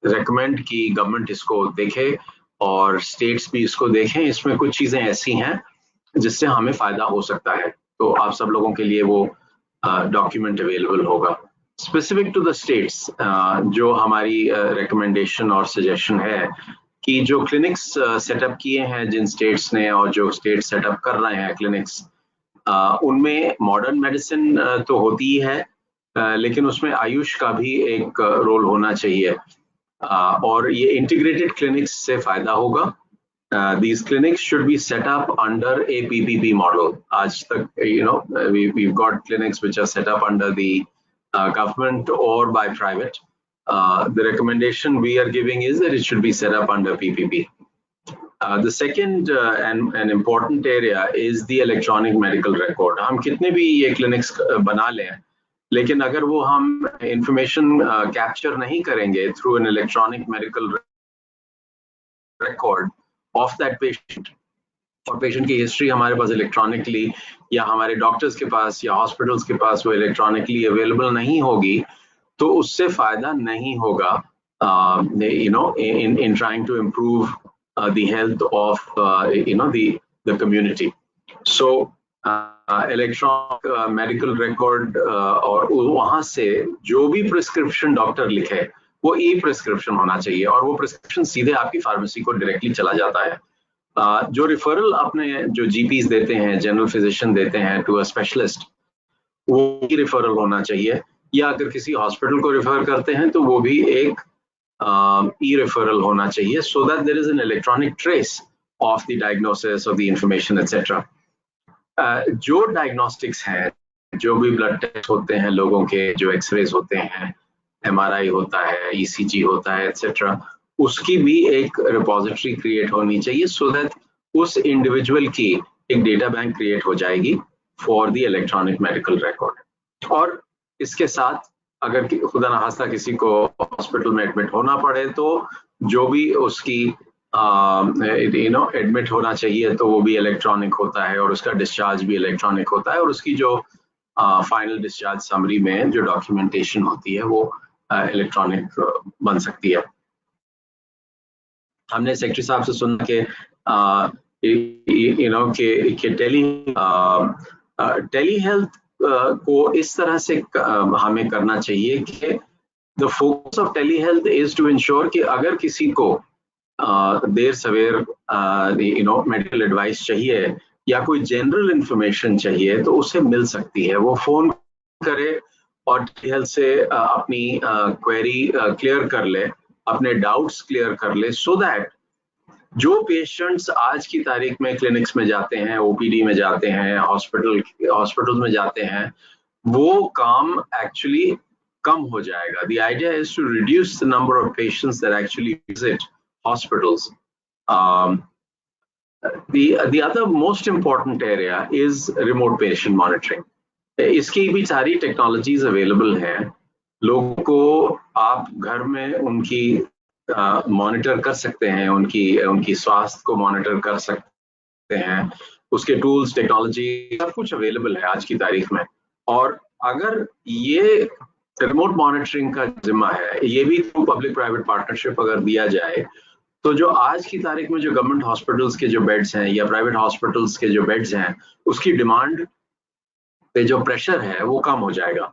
रेकमेंड कि गवर्नमेंट इसको देखे और स्टेट्स भी इसको देखें। इसमें कुछ चीजें ऐसी हैं जिससे हमें फायदा हो सकता है, तो आप सब लोगों के लिए वो डॉक्यूमेंट अवेलेबल होगा। स्पेसिफिक टू द स्टेट्स जो हमारी रिकमेंडेशन और सजेशन है कि जो क्लिनिक्स सेटअप किए हैं जिन स्टेट्स ने और जो स्टेट सेटअप कर रहे हैं क्लिनिक्स, उनमें मॉडर्न मेडिसिन तो होती ही है, लेकिन उसमें आयुष का भी एक रोल होना चाहिए और ये इंटीग्रेटेड क्लिनिक्स से फायदा होगा। These clinics should be set up under a PPP model. आज तक, we've got clinics which are set up under the government or by private. The recommendation we are giving is that it should be set up under PPP. The second and an important area is the electronic medical record. हम कितने भी ये clinics बना लें, लेकिन अगर वो हम information capture नहीं करेंगे through an electronic medical record of that patient और पेशेंट की हिस्ट्री हमारे पास इलेक्ट्रॉनिकली या हमारे डॉक्टर्स के पास या हॉस्पिटल्स के पास वो इलेक्ट्रॉनिकली अवेलेबल नहीं होगी, तो उससे फायदा नहीं होगा in trying to improve the health of the community. So electronic medical record और वहां से जो भी प्रिस्क्रिप्शन डॉक्टर लिखे वो ई प्रिस्क्रिप्शन होना चाहिए और वो प्रिस्क्रिप्शन सीधे आपकी फार्मेसी को डायरेक्टली चला जाता है। जो रिफरल अपने जो जीपीज देते हैं, जनरल फिजिशियन देते हैं टू अ स्पेशलिस्ट, वो ही रिफरल होना चाहिए, या अगर किसी हॉस्पिटल को रिफर करते हैं तो वो भी एक ई रेफरल होना चाहिए, so that there is an electronic trace of the diagnosis of the information etcetera. जो डायग्नोस्टिक्स हैं, जो भी ब्लड टेस्ट होते हैं लोगों के, जो एक्सरेज होते हैं, एमआरआई होता है, ईसीजी होता है एटसेट्रा, उसकी भी एक रिपोजिटरी क्रिएट होनी चाहिए सो दैट उस इंडिविजुअल की एक डेटा बैंक क्रिएट हो जाएगी for the electronic medical record. और इसके साथ अगर खुदा ना खास्ता किसी को हॉस्पिटल में एडमिट होना पड़े तो जो भी उसकी एडमिट होना चाहिए तो वो भी इलेक्ट्रॉनिक होता है और उसका डिस्चार्ज भी इलेक्ट्रॉनिक होता है और उसकी जो फाइनल डिस्चार्ज समरी में जो डॉक्यूमेंटेशन होती है वो इलेक्ट्रॉनिक बन सकती है। हमने सेक्रेटरी साहब से सुना कि टेली हेल्थ को इस तरह से हमें करना चाहिए कि the focus of tele health is to ensure कि अगर किसी को देर सवेर मेडिकल एडवाइस चाहिए या कोई जनरल इंफॉर्मेशन चाहिए तो उसे मिल सकती है, वो फोन करे और टेली हेल्थ से अपनी क्वेरी क्लियर कर ले, अपने डाउट्स क्लियर कर ले, सो दैट जो पेशेंट्स आज की तारीख में क्लिनिक्स में जाते हैं, ओपीडी में जाते हैं, हॉस्पिटल्स में जाते हैं, वो काम एक्चुअली कम हो जाएगा। The idea is to reduce the number of patients that actually visit hospitals. The other most important area is remote patient monitoring. इसकी भी सारी टेक्नोलॉजीज अवेलेबल हैं, लोगों को आप घर में उनकी मॉनिटर कर सकते हैं, उनकी स्वास्थ्य को मॉनिटर कर सकते हैं, उसके टूल्स, टेक्नोलॉजी सब कुछ अवेलेबल है आज की तारीख में। और अगर ये रिमोट मॉनिटरिंग का जिम्मा है, ये भी पब्लिक प्राइवेट पार्टनरशिप अगर दिया जाए तो जो आज की तारीख में जो गवर्नमेंट हॉस्पिटल्स के जो बेड्स हैं या प्राइवेट हॉस्पिटल्स के जो बेड्स हैं, उसकी डिमांड पे जो प्रेशर है वो कम हो जाएगा।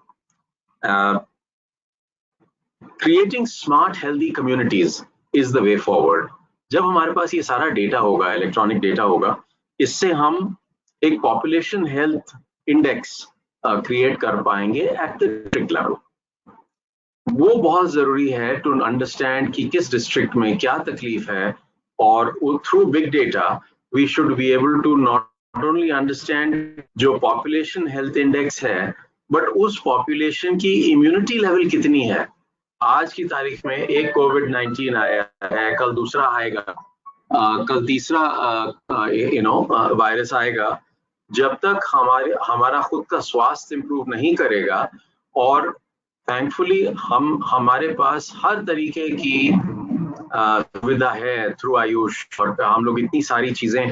Creating smart healthy communities is the way forward. जब हमारे पास ये सारा डेटा होगा, इलेक्ट्रॉनिक डेटा होगा, इससे हम एक पॉपुलेशन हेल्थ इंडेक्स क्रिएट कर पाएंगे एट द डिस्ट्रिक्ट लेवल। वो बहुत जरूरी है टू अंडरस्टैंड कि किस डिस्ट्रिक्ट में क्या तकलीफ है, और through big data we should be able to not only understand जो पॉपुलेशन हेल्थ इंडेक्स है, बट उस पॉपुलेशन की इम्यूनिटी लेवल कितनी है। आज की तारीख में एक कोविड-19 आया है, कल दूसरा आएगा, कल तीसरा वायरस आएगा, जब तक हमारा खुद का स्वास्थ्य इंप्रूव नहीं करेगा, और थैंकफुली हमारे पास हर तरीके की सुविधा है थ्रू आयुष, और हम लोग इतनी सारी चीजें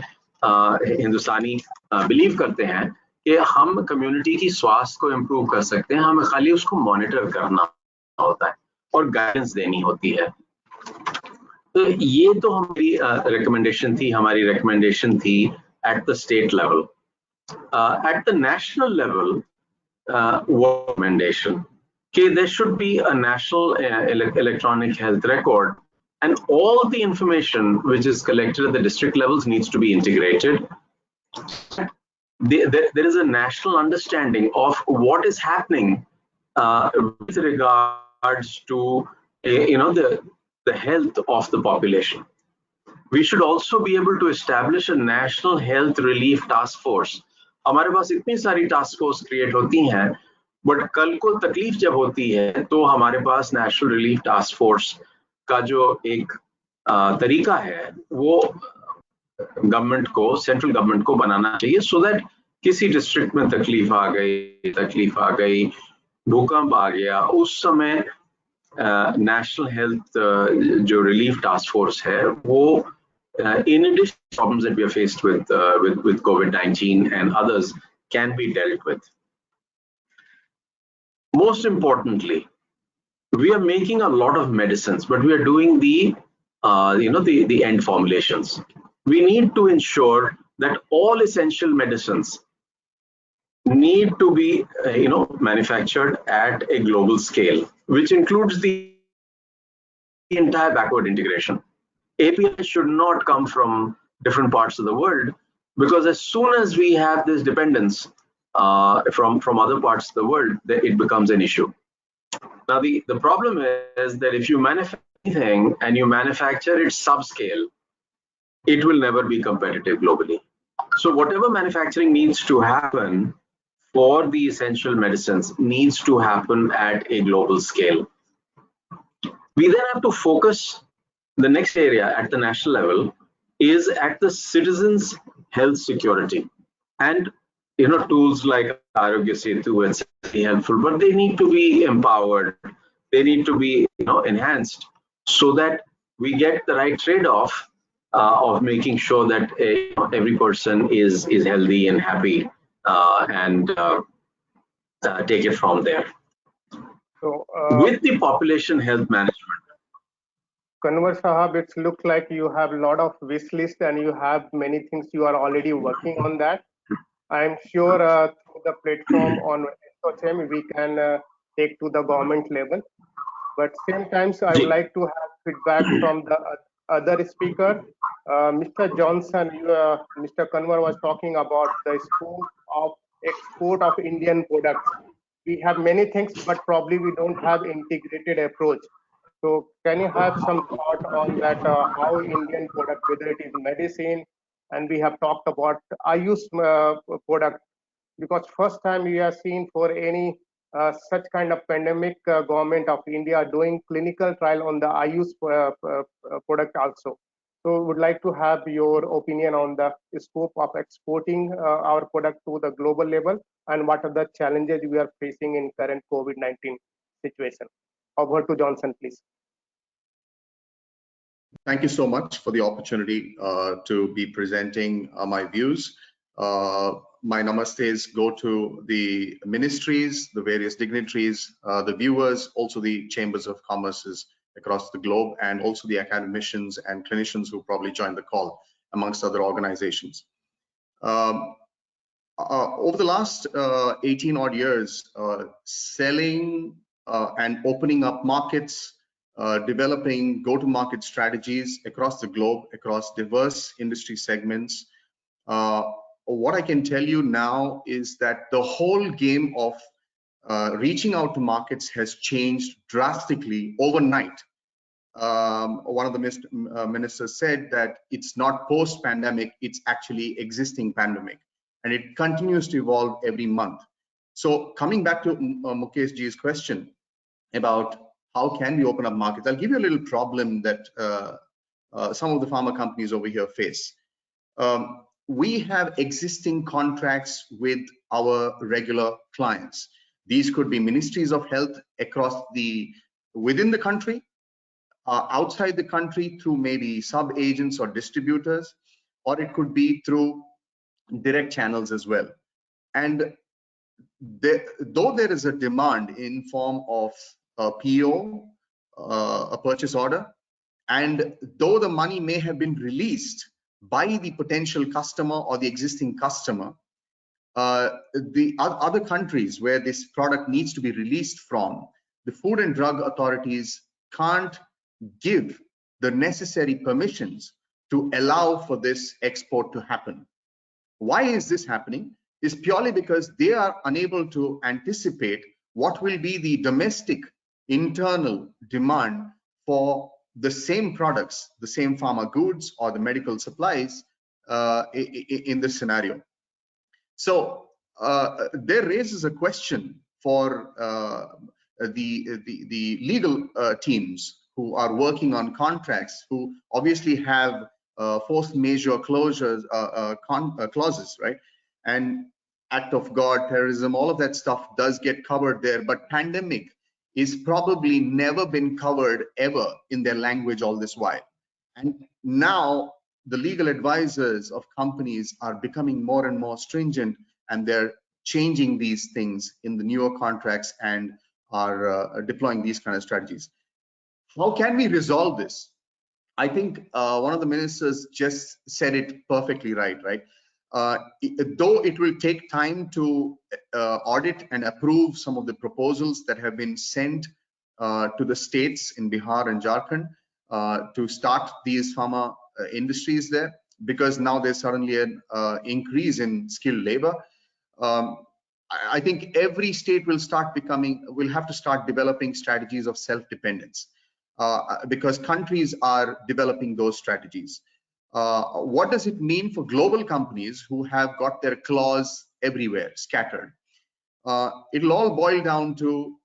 हिंदुस्तानी बिलीव करते हैं कि हम कम्युनिटी की स्वास्थ्य को इम्प्रूव कर सकते हैं, हमें खाली उसको मॉनिटर करना होता है और गाइडेंस देनी होती है। तो ये तो हमारी रिकमेंडेशन थी at the state level. At the national level, recommendation, okay, there should be a national electronic health record, and all the information which is collected at the district levels needs to be integrated. There is a national understanding of what is happening with regards to the health of the population. We should also be able to establish a national health relief task force. हमारे पास इतनी सारी task force create होती हैं, but कल को तकलीफ जब होती है तो हमारे पास नेशनल रिलीफ टास्क फोर्स का जो एक तरीका है वो गवर्नमेंट को, सेंट्रल गवर्नमेंट को बनाना चाहिए, सो दैट किसी डिस्ट्रिक्ट में तकलीफ आ गई, भूकंप आ गया, उस समय नेशनल हेल्थ जो रिलीफ टास्क फोर्स है वो in addition to problems that we are faced with COVID-19 and others can be dealt with. Most importantly, we are making a lot of medicines, but we are doing the end formulations. We need to ensure that all essential medicines need to be manufactured at a global scale, which includes the entire backward integration. API should not come from different parts of the world, because as soon as we have this dependence from other parts of the world, it becomes an issue. Now the problem is that if you manufacture anything and you manufacture it subscale, it will never be competitive globally. So whatever manufacturing needs to happen for the essential medicines needs to happen at a global scale. We then have to focus. The next area at the national level is at the citizens' health security, and tools like Arogya Setu and helpful, but they need to be empowered. They need to be enhanced so that we get the right trade-off of making sure that every person is healthy and happy, and take it from there. So, with the population health management. Kanwar Sahab, it's look like you have a lot of wish list and you have many things you are already working on that. I'm sure through the platform on SOCM we can take to the government level. But same times I would like to have feedback from the other speaker. Mr. Johnson, Mr. Kanwar was talking about the scope of export of Indian products. We have many things, but probably we don't have integrated approach. So can you have some thought on that, how Indian product, whether it is medicine, and we have talked about Ayush product, because first time we are seeing for any such kind of pandemic, government of India doing clinical trial on the Ayush product also. So would like to have your opinion on the scope of exporting our product to the global level, and what are the challenges we are facing in current COVID-19 situation. Over to Johnson, please. Thank you so much for the opportunity to be presenting my views. My namastes go to the ministries, the various dignitaries, the viewers, also the chambers of commerces across the globe, and also the academicians and clinicians who probably joined the call, amongst other organizations. Over the last 18 odd years, selling and opening up markets, developing go-to-market strategies across the globe, across diverse industry segments. What I can tell you now is that the whole game of reaching out to markets has changed drastically overnight. One of the ministers said that it's not post-pandemic, it's actually existing pandemic, and it continues to evolve every month. So coming back to Mukesh ji's question about how can we open up markets, I'll give you a little problem that some of the pharma companies over here face. we have existing contracts with our regular clients. These could be ministries of health across within the country, outside the country through maybe sub-agents or distributors, or it could be through direct channels as well. And though there is a demand in form of a PO, a purchase order, and though the money may have been released by the potential customer or the existing customer, the other countries where this product needs to be released from, the Food and Drug authorities can't give the necessary permissions to allow for this export to happen. Why is this happening? Is purely because they are unable to anticipate what will be the domestic internal demand for the same products, the same pharma goods or the medical supplies in this scenario. So there raises a question for the legal teams who are working on contracts, who obviously have force majeure clauses, right? And act of God, terrorism, all of that stuff does get covered there. But pandemic is probably never been covered ever in their language all this while. And now the legal advisors of companies are becoming more and more stringent, and they're changing these things in the newer contracts and are deploying these kind of strategies. How can we resolve this? I think one of the ministers just said it perfectly right? Though it will take time to audit and approve some of the proposals that have been sent to the states in Bihar and Jharkhand to start these pharma industries there, because now there's suddenly an increase in skilled labor. I think every state will have to start developing strategies of self-dependence because countries are developing those strategies. What does it mean for global companies who have got their claws everywhere, scattered? It'll all boil down to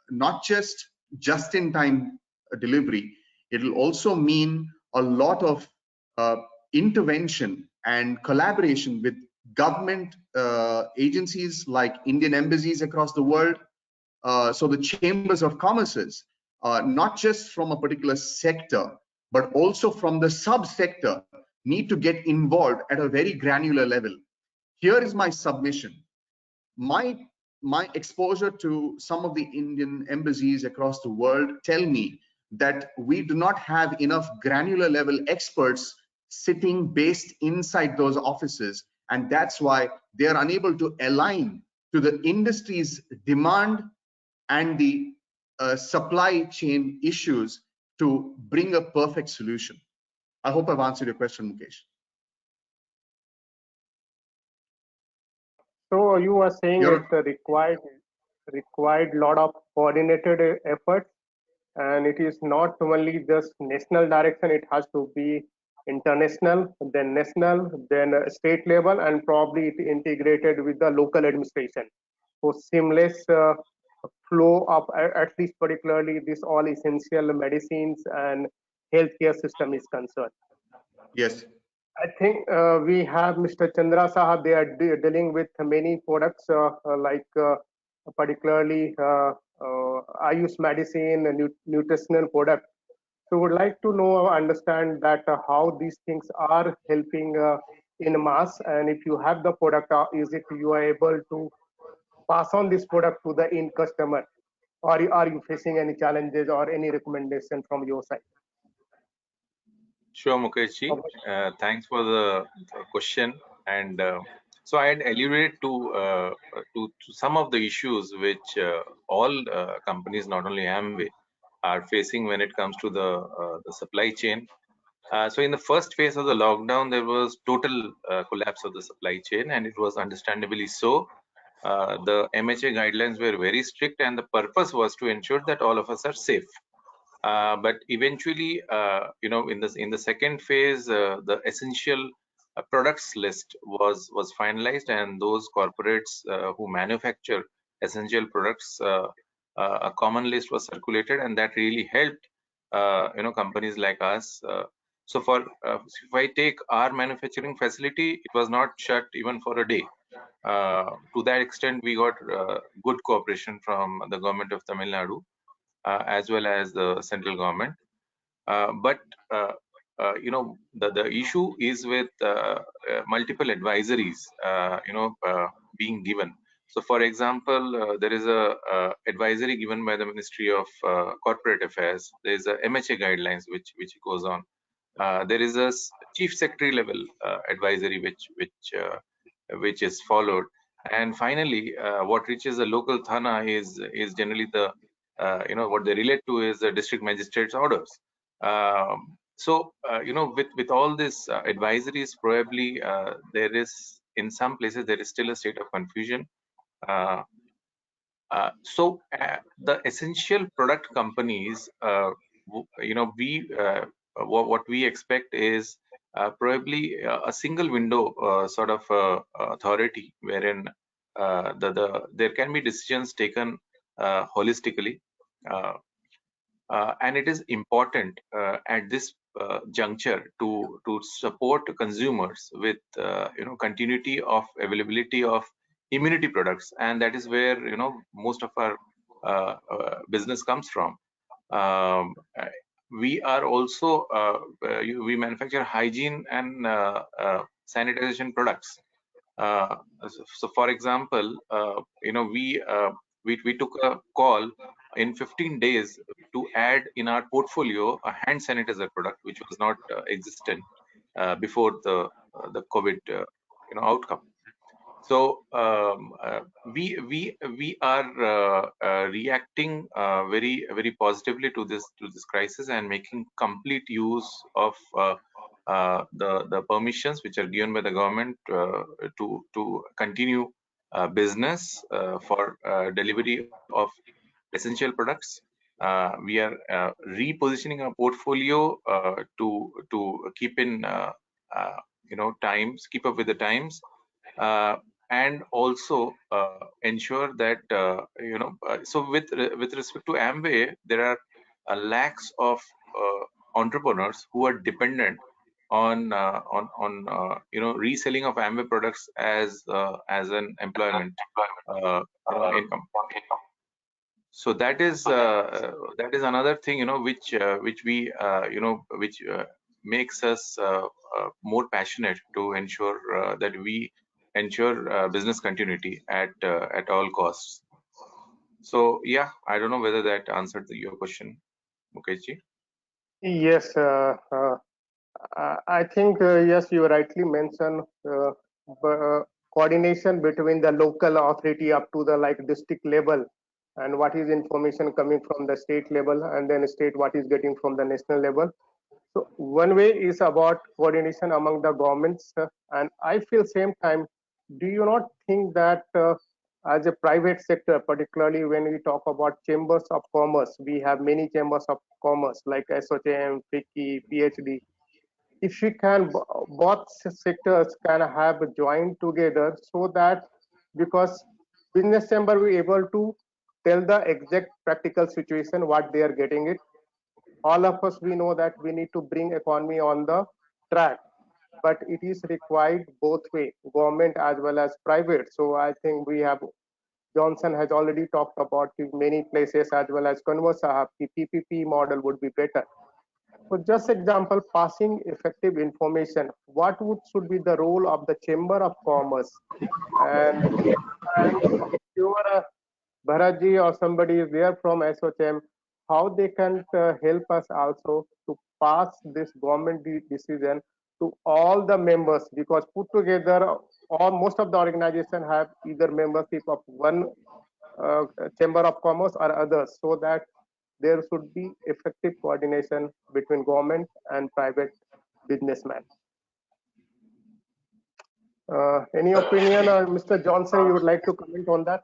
not just in time delivery. It'll also mean a lot of intervention and collaboration with government agencies like Indian embassies across the world. So the chambers of commerces, not just from a particular sector, but also from the subsector, need to get involved at a very granular level. Here is my submission. My exposure to some of the Indian embassies across the world tell me that we do not have enough granular level experts sitting based inside those offices, and that's why they are unable to align to the industry's demand and the supply chain issues to bring a perfect solution. I hope I've answered your question, Mukesh. So you are saying it required lot of coordinated efforts, and it is not only just national direction, it has to be international, then national, then state level, and probably it integrated with the local administration for seamless flow of at least particularly this all essential medicines and healthcare system is concerned. Yes. I think we have Mr. Chandra Sahab. They are dealing with many products like particularly Ayush medicine and nutritional product. So would like to know, understand that how these things are helping in mass, and if you have the product, is it you are able to pass on this product to the end customer, or are you facing any challenges or any recommendation from your side? Sure, Mukeshji. Thanks for the question. And so I had alluded to some of the issues which all companies, not only Amway, are facing when it comes to the supply chain. So in the first phase of the lockdown, there was total collapse of the supply chain, and it was understandably so. The MHA guidelines were very strict, and the purpose was to ensure that all of us are safe. But eventually, in the second phase, the essential products list was finalized, and those corporates who manufacture essential products, a common list was circulated, and that really helped companies like us. So for if I take our manufacturing facility, it was not shut even for a day. To that extent, we got good cooperation from the government of Tamil Nadu as well as the central government. But the issue is with multiple advisories being given. So for example, there is a advisory given by the Ministry of Corporate Affairs. There is a MHA guidelines which goes on. There is a chief secretary level advisory which is followed, and finally what reaches the local thana is generally the what they relate to is the district magistrate's orders. So with all this advisories, probably there is in some places there is still a state of confusion. So the essential product companies, what we expect is probably a single window sort of authority wherein there can be decisions taken holistically, and it is important at this juncture to support consumers with continuity of availability of immunity products, and that is where most of our business comes from. We are also we manufacture hygiene and sanitization products. So for example, we took a call in 15 days to add in our portfolio a hand sanitizer product which was not existent before the COVID outcome. So we are reacting very positively to this crisis and making complete use of the permissions which are given by the government to continue business for delivery of essential products. We are repositioning our portfolio to keep in keep up with the times. And also ensure that so with respect to Amway, there are lakhs of entrepreneurs who are dependent on reselling of Amway products as an employment income. So that is another thing which we which makes us more passionate to ensure that we ensure business continuity at all costs. So yeah, I don't know whether that answered your question, Mukesh ji. Yes, I think yes, you rightly mentioned coordination between the local authority up to the district level, and what is information coming from the state level, and then state what is getting from the national level. So one way is about coordination among the governments, and I feel same time, do you not think that as a private sector, particularly when we talk about chambers of commerce, we have many chambers of commerce like SOCHM, FICCI, PhD. If we can, both sectors can have joined together, so that because business chamber will be able to tell the exact practical situation what they are getting it. All of us, we know that we need to bring economy on the track, but it is required both way, government as well as private. So I think we have, Johnson has already talked about many places as well as Converse Sahab, the PPP model would be better. So just example, passing effective information, what should be the role of the Chamber of Commerce? And if you are Bharatji or somebody is there from SOCHM, how they can help us also to pass this government decision to all the members, because put together most of the organization have either membership of one Chamber of Commerce or others, so that there should be effective coordination between government and private businessmen. Any opinion, Mr. Johnson, you would like to comment on that?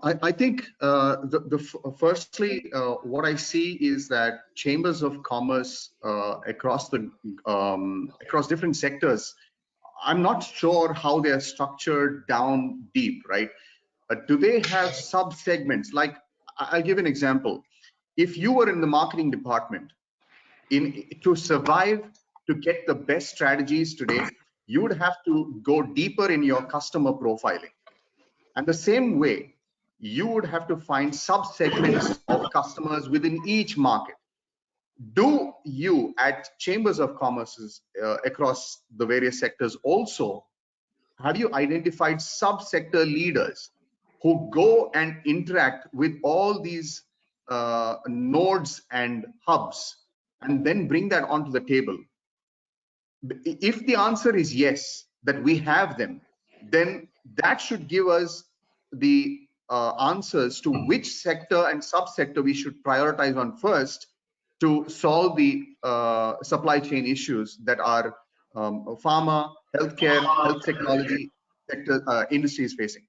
I think firstly, what I see is that chambers of commerce across different sectors, I'm not sure how they are structured down deep, right? Do they have sub segments? Like I'll give an example. If you were in the marketing department, to survive, to get the best strategies today, you would have to go deeper in your customer profiling. And the same way, you would have to find sub-segments of customers within each market. Do you at chambers of commerce across the various sectors also, have you identified sub-sector leaders who go and interact with all these nodes and hubs and then bring that onto the table? If the answer is yes, that we have them, then that should give us the answers to which sector and subsector we should prioritize on first to solve the supply chain issues that are pharma, healthcare, health technology sector industry is facing.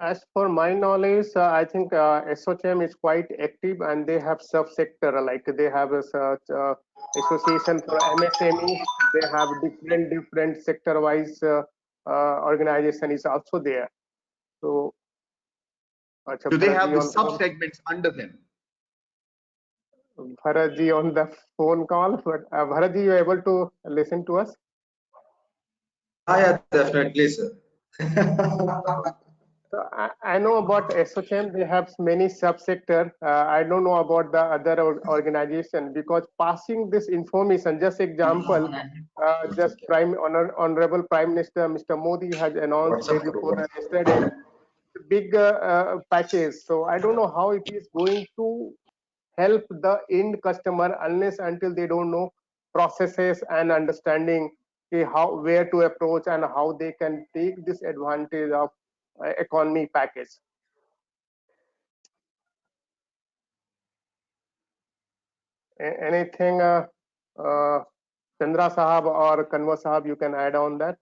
As per my knowledge, I think SOCHM is quite active, and they have sub-sector, like they have a association for MSME. They have different sector-wise organization is also there. So, do they have the sub-segments under them? Bharatji on the phone call, but Bharatji, you are able to listen to us? Yeah, definitely, sir. So I know about SOCHM, they have many subsector. I don't know about the other organization, because passing this information, just example, just Honorable Prime Minister Mr. Modi has announced day before yesterday big package. So I don't know how it is going to help the end customer unless until they don't know processes and understanding where to approach and how they can take this advantage of economy package. Anything Chandra Sahab or Kanwar Sahab you can add on that?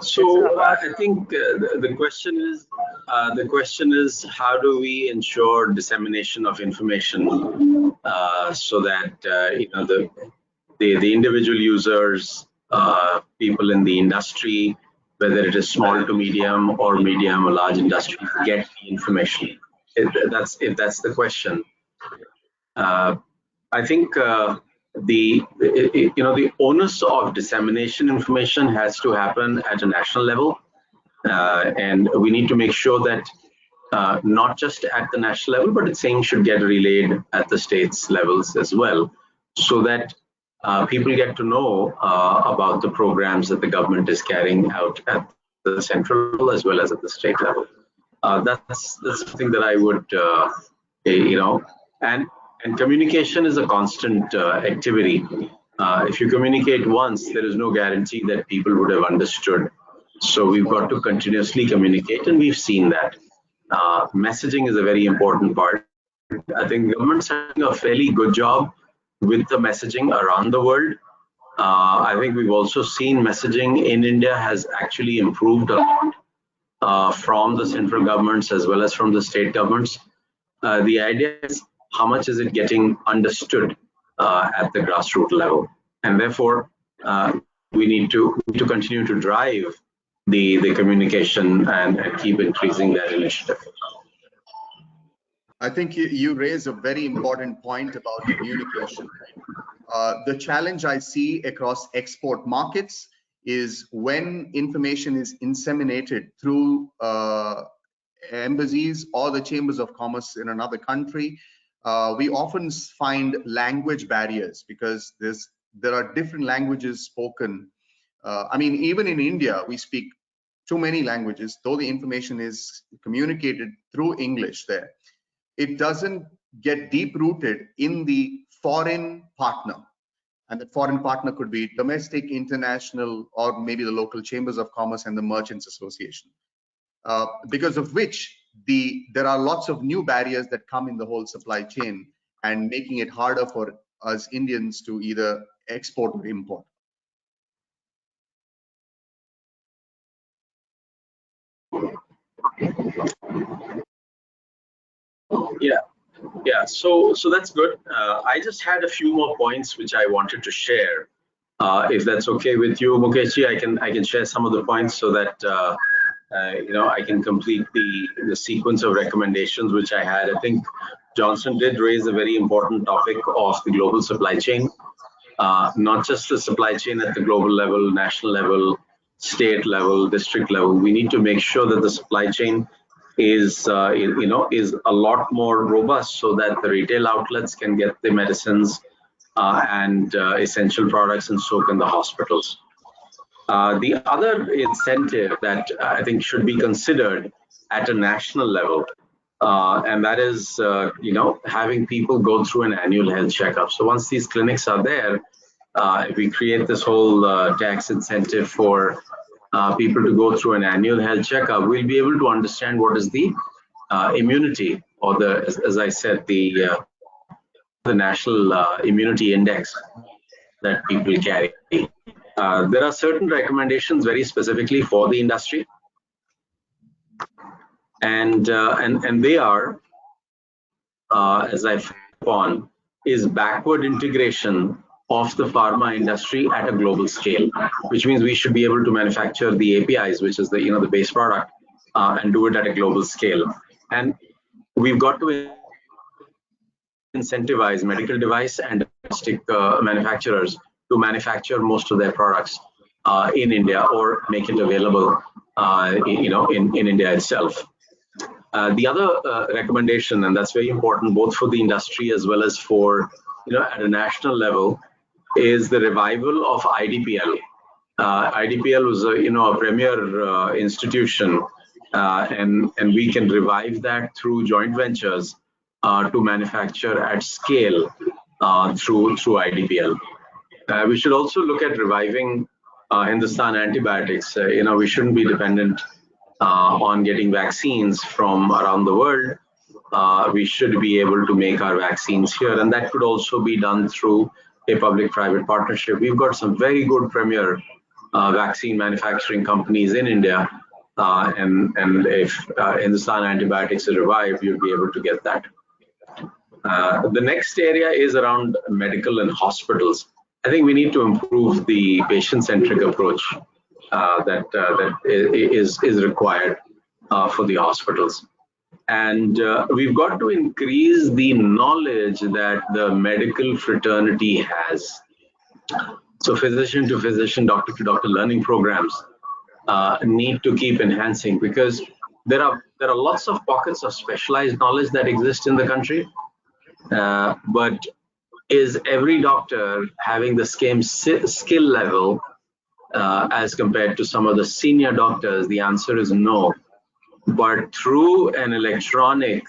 So I think the question is how do we ensure dissemination of information so that the individual users, people in the industry, whether it is small to medium or medium or large industry, get the information. If that's the question. I think the onus of dissemination information has to happen at a national level, and we need to make sure that not just at the national level, but the same should get relayed at the states levels as well, so that people get to know about the programs that the government is carrying out at the central level as well as at the state level. That's something that I would and communication is a constant activity. If you communicate once, there is no guarantee that people would have understood. So we've got to continuously communicate, and we've seen that. Messaging is a very important part. I think government's doing a fairly good job with the messaging around the world. I think we've also seen messaging in India has actually improved a lot from the central governments as well as from the state governments. The idea is how much is it getting understood at the grassroots level, and therefore we need to continue to drive the communication and keep increasing that initiative. I think you raise a very important point about communication. The challenge I see across export markets is when information is inseminated through embassies or the chambers of commerce in another country, we often find language barriers because there are different languages spoken. I mean, even in India, we speak too many languages, though the information is communicated through English there. It doesn't get deep rooted in the foreign partner. And the foreign partner could be domestic, international, or maybe the local chambers of commerce and the merchants association. Because of which there are lots of new barriers that come in the whole supply chain and making it harder for us Indians to either export or import. Yeah, Yeah, so that's good. I just had a few more points which I wanted to share. If that's okay with you, Mukeshji, I can share some of the points so that I can complete the sequence of recommendations which I had. I think Johnson did raise a very important topic of the global supply chain, not just the supply chain at the global level, national level, state level, district level. We need to make sure that the supply chain is is a lot more robust so that the retail outlets can get the medicines and essential products, and so can the hospitals. The other incentive that I think should be considered at a national level, and that is, having people go through an annual health checkup. So once these clinics are there, if we create this whole tax incentive for people to go through an annual health checkup, we'll be able to understand what is the immunity, or as I said, the national immunity index that people carry. There are certain recommendations very specifically for the industry, and they are, as I've on, is backward integration of the pharma industry at a global scale, which means we should be able to manufacture the APIs, which is the the base product, and do it at a global scale. And we've got to incentivize medical device and domestic manufacturers to manufacture most of their products in India, or make it available, in India itself. The other recommendation, and that's very important both for the industry as well as for at a national level, is the revival of IDPL. IDPL was a premier institution, and we can revive that through joint ventures to manufacture at scale through IDPL. We should also look at reviving Hindustan Antibiotics. We shouldn't be dependent on getting vaccines from around the world. We should be able to make our vaccines here, and that could also be done through a public-private partnership. We've got some very good premier vaccine manufacturing companies in India, and if Hindustan Antibiotics is revived, you'll be able to get that. The next area is around medical and hospitals. I think we need to improve the patient-centric approach that is required for the hospitals. And we've got to increase the knowledge that the medical fraternity has. So physician to physician, doctor to doctor learning programs need to keep enhancing, because there are lots of pockets of specialized knowledge that exist in the country. But is every doctor having the same skill level as compared to some of the senior doctors? The answer is no. But through an electronic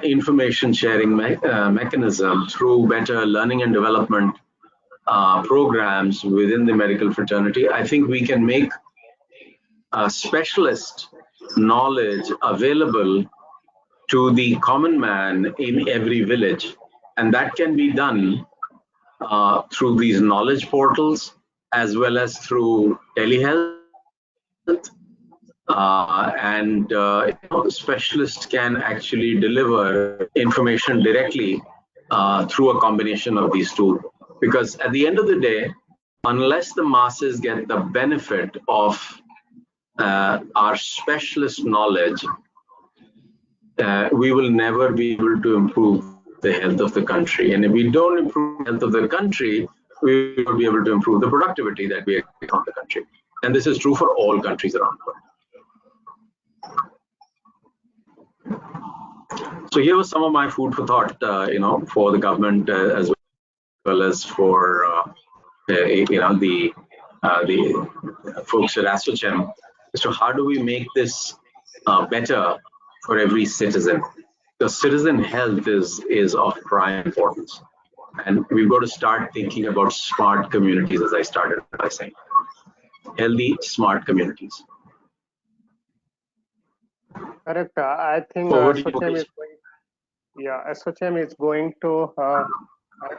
information sharing mechanism, through better learning and development programs within the medical fraternity, I think we can make specialist knowledge available to the common man in every village. And that can be done through these knowledge portals, as well as through telehealth. And specialists can actually deliver information directly through a combination of these two. Because at the end of the day, unless the masses get the benefit of our specialist knowledge, we will never be able to improve the health of the country. And if we don't improve the health of the country, we will be able to improve the productivity that we expect from the country. And this is true for all countries around the world. So here was some of my food for thought, for the government as well as for the folks at ASSOCHAM. So how do we make this better for every citizen? Because citizen health is of prime importance. And we've got to start thinking about smart communities, as I started by saying. Healthy, smart communities. Correct. I think ASSOCHAM is going to,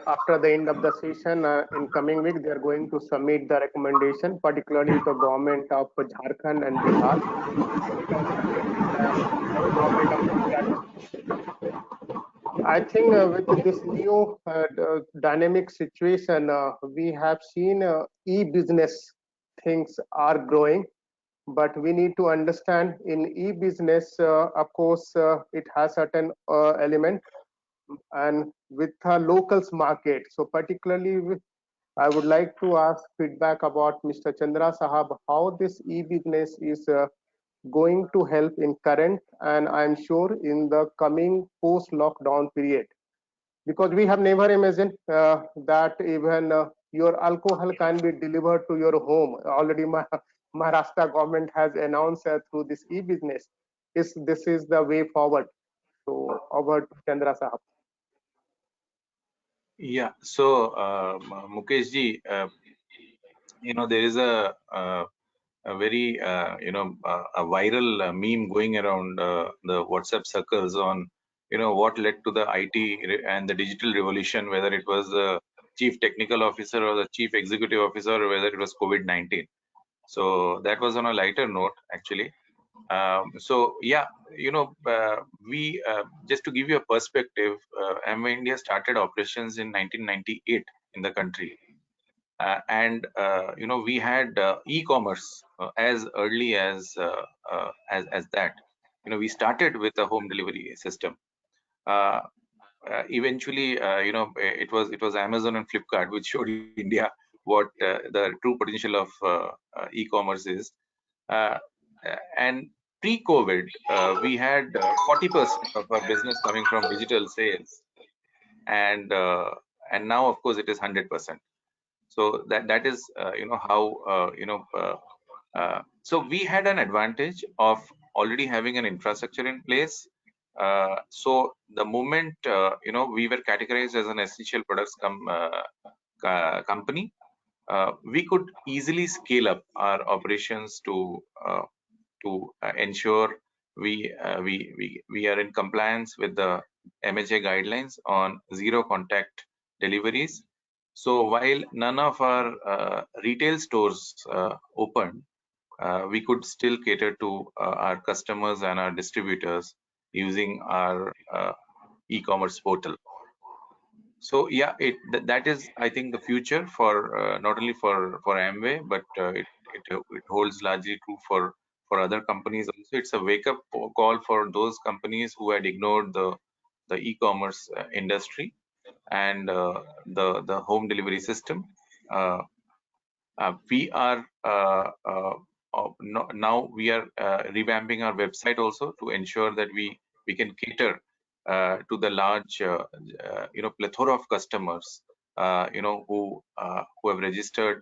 after the end of the session in coming week, they are going to submit the recommendation, particularly the government of Jharkhand and Bihar. I think with this new dynamic situation, we have seen e-business things are growing, but we need to understand in e-business, of course, it has certain element and with a locals market. So particularly, I would like to ask feedback about Mr. Chandra Sahab, how this e-business is going to help in current and I'm sure in the coming post-lockdown period. Because we have never imagined that even your alcohol can be delivered to your home. Already Maharashtra government has announced through this e-business. This is the way forward. So over to Chandra Sahab. Yeah, so Mukesh ji, there is a very a viral meme going around the WhatsApp circles on what led to the IT and the digital revolution, whether it was the chief technical officer or the chief executive officer, or whether it was COVID-19. So that was on a lighter note, actually. So yeah, we just to give you a perspective, Amway India started operations in 1998 in the country. And we had e-commerce as early as that. We started with a home delivery system. Eventually, it was Amazon and Flipkart which showed India what the true potential of e-commerce is. And pre-COVID, we had 40% of our business coming from digital sales, and now, of course, it is 100%. So that is how so we had an advantage of already having an infrastructure in place. So the moment we were categorized as an essential products company, we could easily scale up our operations to ensure we are in compliance with the MHA guidelines on zero contact deliveries. So while none of our retail stores opened, we could still cater to our customers and our distributors using our e-commerce portal. So yeah, that is, I think, the future for not only for Amway, but it holds largely true for other companies also. It's a wake-up call for those companies who had ignored the e-commerce industry and the home delivery system. We are now we are revamping our website also to ensure that we can cater to the large plethora of customers who have registered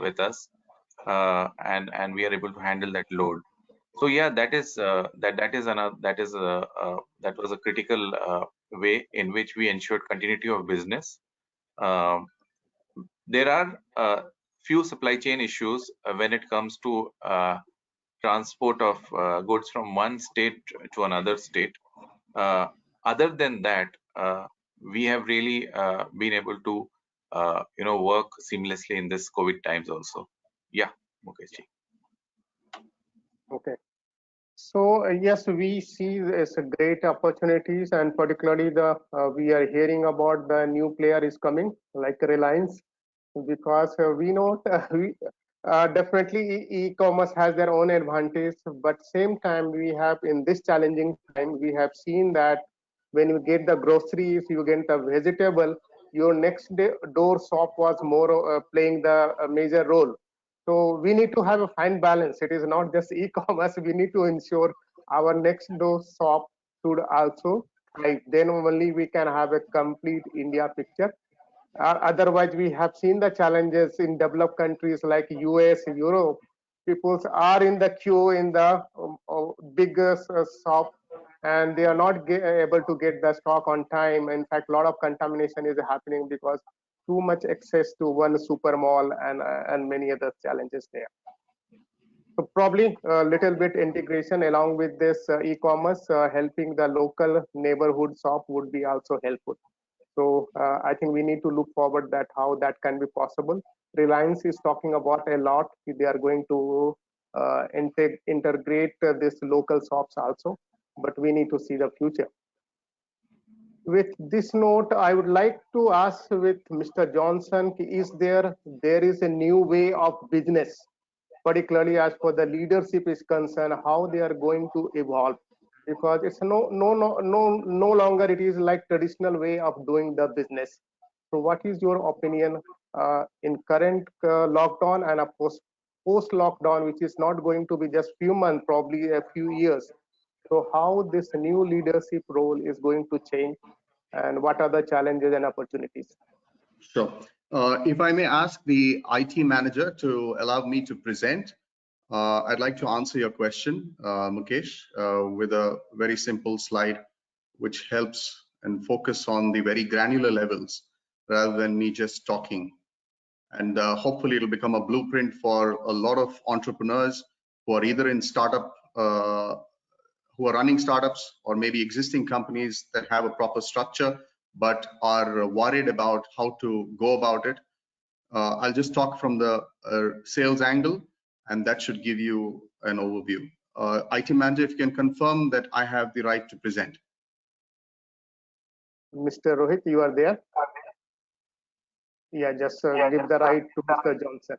with us, and we are able to handle that load. So yeah, that was a critical way in which we ensured continuity of business. There are few supply chain issues when it comes to transport of goods from one state to another state. Other than that, we have really been able to work seamlessly in this COVID times also. Yeah, Mukesh ji. Okay. So yes, we see it's a great opportunities, and particularly we are hearing about the new player is coming, like Reliance, because we know definitely e-commerce has their own advantage, but same time we have in this challenging time we have seen that when you get the groceries, you get the vegetable, your next door shop was more playing the major role. So we need to have a fine balance. It is not just e-commerce. We need to ensure our next door shop should also thrive. Then only we can have a complete India picture. Otherwise, we have seen the challenges in developed countries like US, Europe. People are in the queue in the biggest shop, and they are not able to get the stock on time. In fact, a lot of contamination is happening because too much access to one super mall and many other challenges there. So probably a little bit integration along with this e-commerce, helping the local neighborhood shop would be also helpful. So I think we need to look forward that how that can be possible. Reliance is talking about a lot. They are going to integrate this local shops also, but we need to see the future. with this note, I would like to ask with Mr. Johnson, is there is a new way of business, particularly as for the leadership is concerned, how they are going to evolve? Because it's no longer it is like traditional way of doing the business. So what is your opinion in current lockdown and a post lockdown, which is not going to be just few months, probably a few years? So how this new leadership role is going to change, and what are the challenges and opportunities? Sure. If I may ask the IT manager to allow me to present, I'd like to answer your question, Mukesh, with a very simple slide, which helps and focus on the very granular levels rather than me just talking. And hopefully it'll become a blueprint for a lot of entrepreneurs who are either in startup, who are running startups, or maybe existing companies that have a proper structure but are worried about how to go about it. I'll just talk from the sales angle, and that should give you an overview. IT manager, if you can confirm that I have the right to present. Mr. Rohit, you are there? Yeah, just give the right to Mr. Johnson.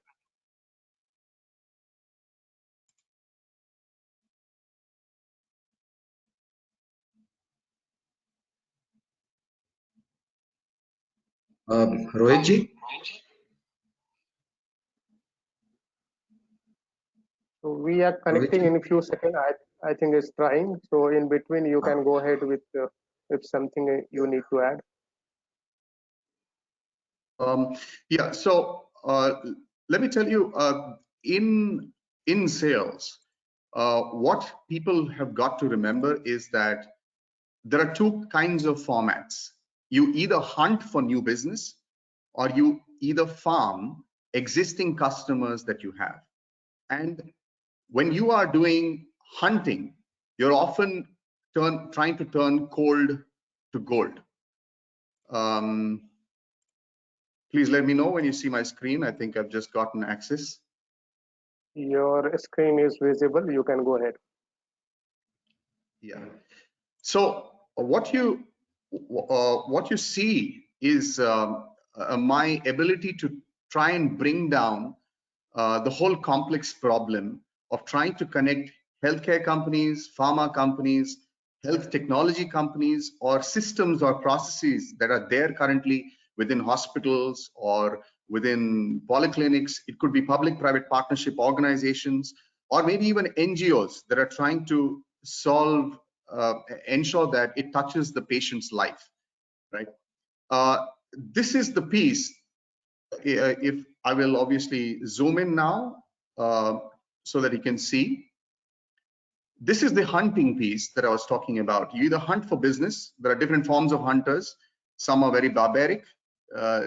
Rohit ji? So we are connecting in a few seconds. I think it's trying. So in between, you can go ahead with if something you need to add. Yeah. So let me tell you, in sales, what people have got to remember is that there are two kinds of formats. You either hunt for new business, or you either farm existing customers that you have. And when you are doing hunting, you're often trying to turn cold to gold. Please let me know when you see my screen. I think I've just gotten access. Your screen is visible. You can go ahead. Yeah. So what you see is my ability to try and bring down the whole complex problem of trying to connect healthcare companies, pharma companies, health technology companies, or systems or processes that are there currently within hospitals or within polyclinics. It could be public-private partnership organizations, or maybe even NGOs that are trying to solve, ensure that it touches the patient's life, right? This is the piece. If I will obviously zoom in now so that you can see. This is the hunting piece that I was talking about. You either hunt for business. There are different forms of hunters. Some are very barbaric.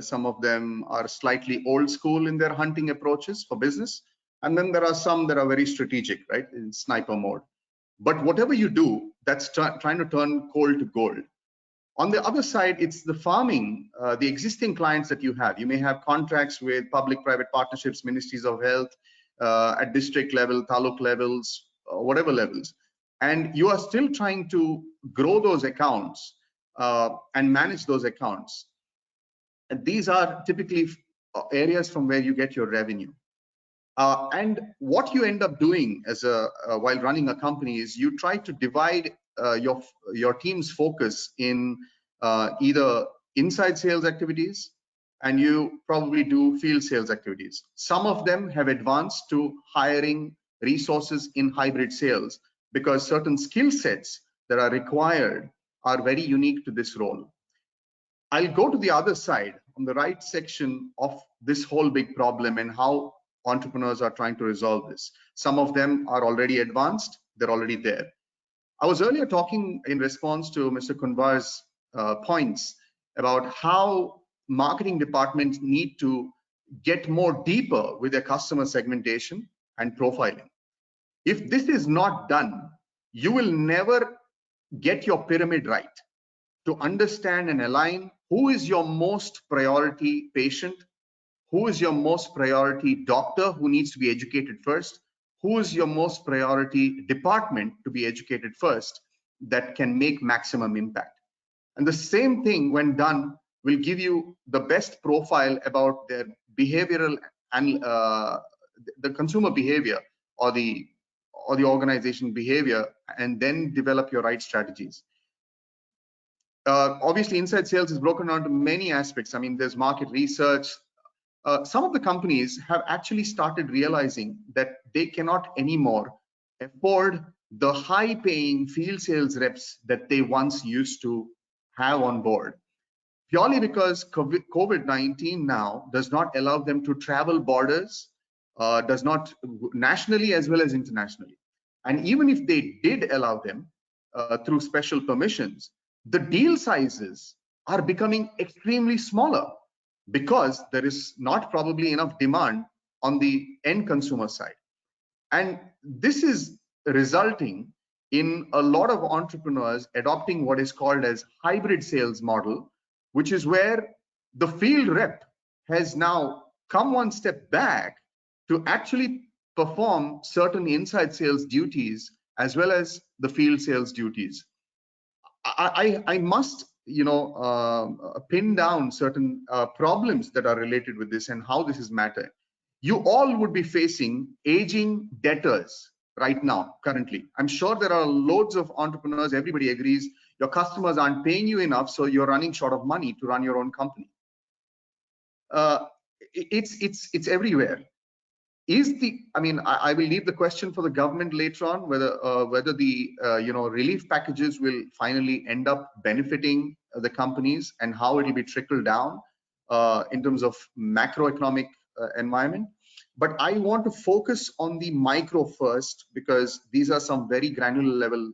Some of them are slightly old school in their hunting approaches for business. And then there are some that are very strategic, right, in sniper mode. But whatever you do, that's trying to turn coal to gold. On the other side, it's the farming, the existing clients that you have. You may have contracts with public-private partnerships, ministries of health, at district level, taluk levels, whatever levels. And you are still trying to grow those accounts and manage those accounts. And these are typically areas from where you get your revenue. And what you end up doing as while running a company is you try to divide your team's focus in either inside sales activities, and you probably do field sales activities. Some of them have advanced to hiring resources in hybrid sales because certain skill sets that are required are very unique to this role. I'll go to the other side on the right section of this whole big problem and how entrepreneurs are trying to resolve this. Some of them are already advanced, they're already there. I was earlier talking in response to Mr. Kunwar's points about how marketing departments need to get more deeper with their customer segmentation and profiling. If this is not done, you will never get your pyramid right to understand and align who is your most priority patient, who is your most priority doctor who needs to be educated first, who is your most priority department to be educated first that can make maximum impact. And the same thing, when done, will give you the best profile about their behavioral and the consumer behavior or the organization behavior, and then develop your right strategies. Obviously, inside sales is broken down to many aspects. I mean, there's market research. Some of the companies have actually started realizing that they cannot anymore afford the high-paying field sales reps that they once used to have on board, purely because COVID-19 now does not allow them to travel borders, does not nationally as well as internationally. And even if they did allow them through special permissions, the deal sizes are becoming extremely smaller because there is not probably enough demand on the end consumer side. And this is resulting in a lot of entrepreneurs adopting what is called as hybrid sales model, which is where the field rep has now come one step back to actually perform certain inside sales duties as well as the field sales duties. I must, pin down certain problems that are related with this and how this is matter. You all would be facing aging debtors right now, currently. I'm sure there are loads of entrepreneurs, everybody agrees, your customers aren't paying you enough, so you're running short of money to run your own company. It's everywhere. I will leave the question for the government later on, whether the relief packages will finally end up benefiting the companies and how it will be trickled down in terms of macroeconomic environment. But I want to focus on the micro first, because these are some very granular level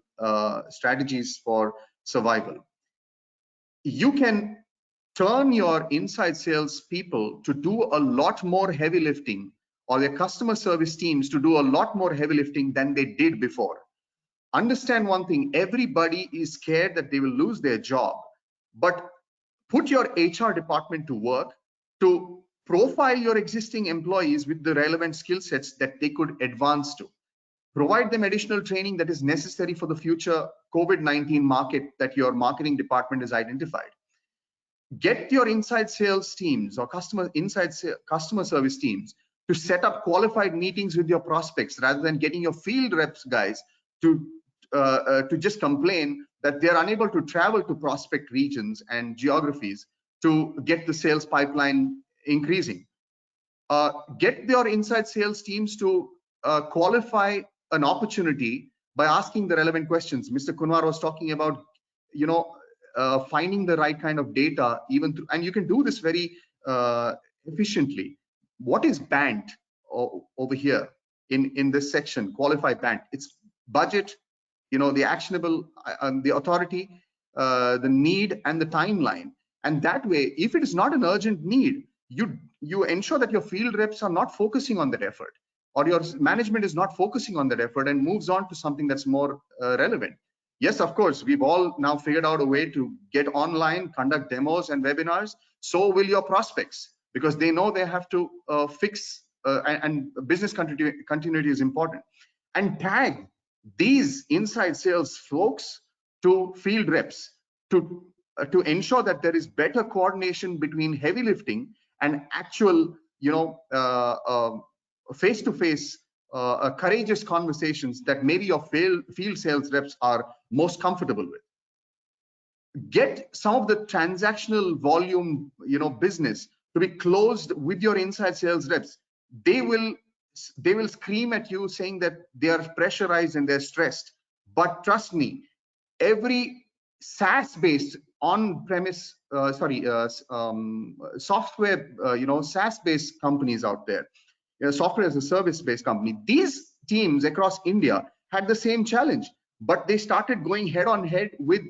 strategies for survival. You can turn your inside sales people to do a lot more heavy lifting, or their customer service teams to do a lot more heavy lifting than they did before. Understand one thing, everybody is scared that they will lose their job, but put your HR department to work to profile your existing employees with the relevant skill sets that they could advance to. Provide them additional training that is necessary for the future COVID-19 market that your marketing department has identified. Get your inside sales teams or customer service teams to set up qualified meetings with your prospects, rather than getting your field reps guys to just complain that they're unable to travel to prospect regions and geographies to get the sales pipeline increasing. Get your inside sales teams to qualify an opportunity by asking the relevant questions. Mr. Kunwar was talking about, finding the right kind of data, and you can do this very efficiently. What is BANT over here in this section? Qualify BANT. It's budget, the actionable, the authority, the need, and the timeline. And that way, if it is not an urgent need, you ensure that your field reps are not focusing on that effort, or your management is not focusing on that effort and moves on to something that's more relevant. Yes, of course, we've all now figured out a way to get online, conduct demos and webinars. So will your prospects, because they know they have to fix and business continuity is important. And tag these inside sales folks to field reps to ensure that there is better coordination between heavy lifting and actual, face-to-face, courageous conversations that maybe your field sales reps are most comfortable with. Get some of the transactional volume, business to be closed with your inside sales reps. They will scream at you saying that they are pressurized and they're stressed. But trust me, every SaaS-based on-premise, software, SaaS-based companies out there, software as a service-based company, these teams across India had the same challenge, but they started going head-on-head with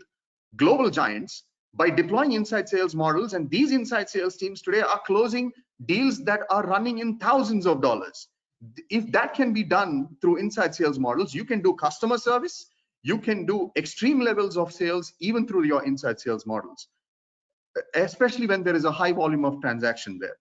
global giants by deploying inside sales models, and these inside sales teams today are closing deals that are running in thousands of dollars. If that can be done through inside sales models, you can do customer service, you can do extreme levels of sales even through your inside sales models, especially when there is a high volume of transaction there.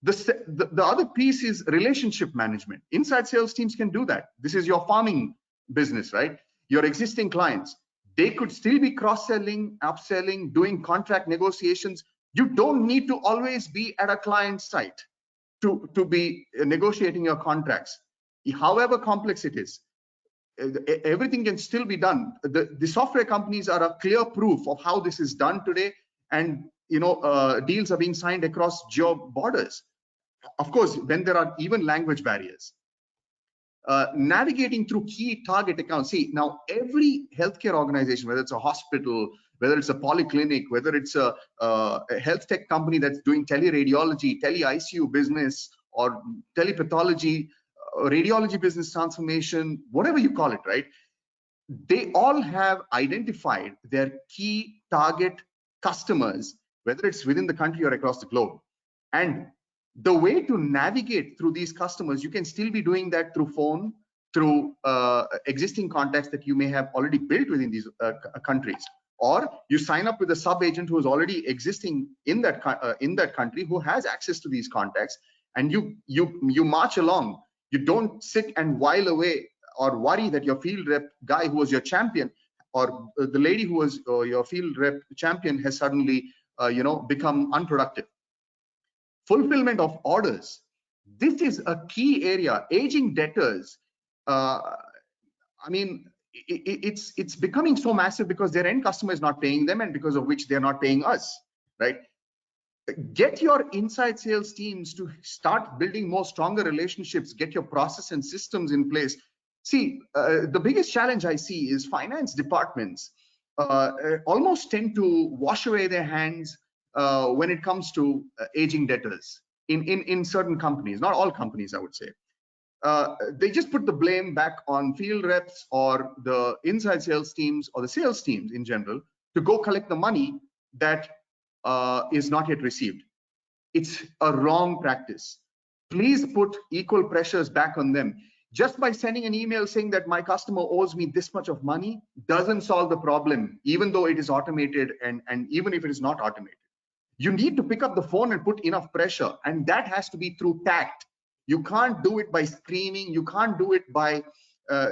The other piece is relationship management. Inside sales teams can do that. This is your farming business, right? Your existing clients. They could still be cross-selling, upselling, doing contract negotiations. You don't need to always be at a client site to be negotiating your contracts. However complex it is, everything can still be done. The software companies are a clear proof of how this is done today, and deals are being signed across geo borders. Of course, when there are even language barriers. Navigating through key target accounts. See, now every healthcare organization, whether it's a hospital, whether it's a polyclinic, whether it's a health tech company that's doing teleradiology, tele-ICU business, or telepathology, radiology business transformation, whatever you call it, right? They all have identified their key target customers, whether it's within the country or across the globe. And the way to navigate through these customers, you can still be doing that through phone, through existing contacts that you may have already built within these countries, or you sign up with a sub agent who is already existing in that country, who has access to these contacts, and you march along. You don't sit and while away or worry that your field rep guy who was your champion, or the lady who was your field rep champion, has suddenly become unproductive. Fulfillment of orders. This is a key area. Aging debtors. I mean, it's becoming so massive because their end customer is not paying them, and because of which they're not paying us, right? Get your inside sales teams to start building more stronger relationships. Get your process and systems in place. See, the biggest challenge I see is finance departments almost tend to wash away their hands when it comes to aging debtors in certain companies, not all companies, I would say. They just put the blame back on field reps or the inside sales teams or the sales teams in general to go collect the money that is not yet received. It's a wrong practice. Please put equal pressures back on them. Just by sending an email saying that my customer owes me this much of money doesn't solve the problem, even though it is automated, and even if it is not automated. You need to pick up the phone and put enough pressure, and that has to be through tact. You can't do it by screaming. You can't do it by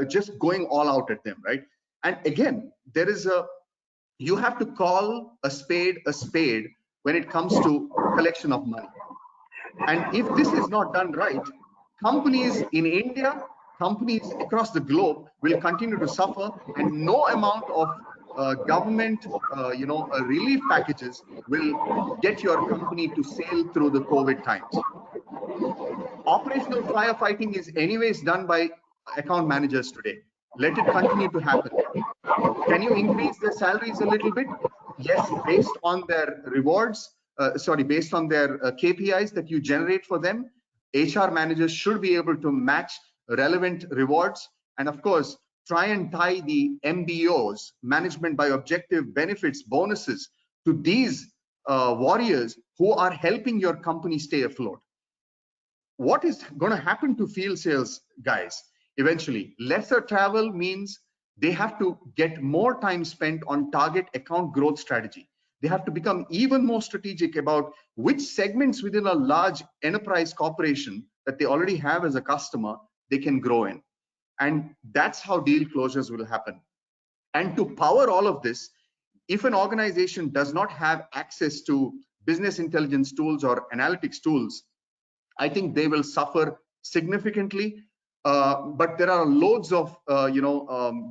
just going all out at them, right? And again, you have to call a spade when it comes to collection of money. And if this is not done right, companies in India, companies across the globe will continue to suffer, and no amount of government relief packages will get your company to sail through the COVID times. Operational firefighting is anyways done by account managers today. Let it continue to happen. Can you increase their salaries a little bit? Yes, based on their rewards, based on their KPIs that you generate for them. HR managers should be able to match relevant rewards, and of course, try and tie the MBOs, management by objective benefits, bonuses, to these warriors who are helping your company stay afloat. What is going to happen to field sales guys eventually? Lesser travel means they have to get more time spent on target account growth strategy. They have to become even more strategic about which segments within a large enterprise corporation that they already have as a customer they can grow in. And that's how deal closures will happen. And to power all of this, if an organization does not have access to business intelligence tools or analytics tools, I think they will suffer significantly. But there are loads of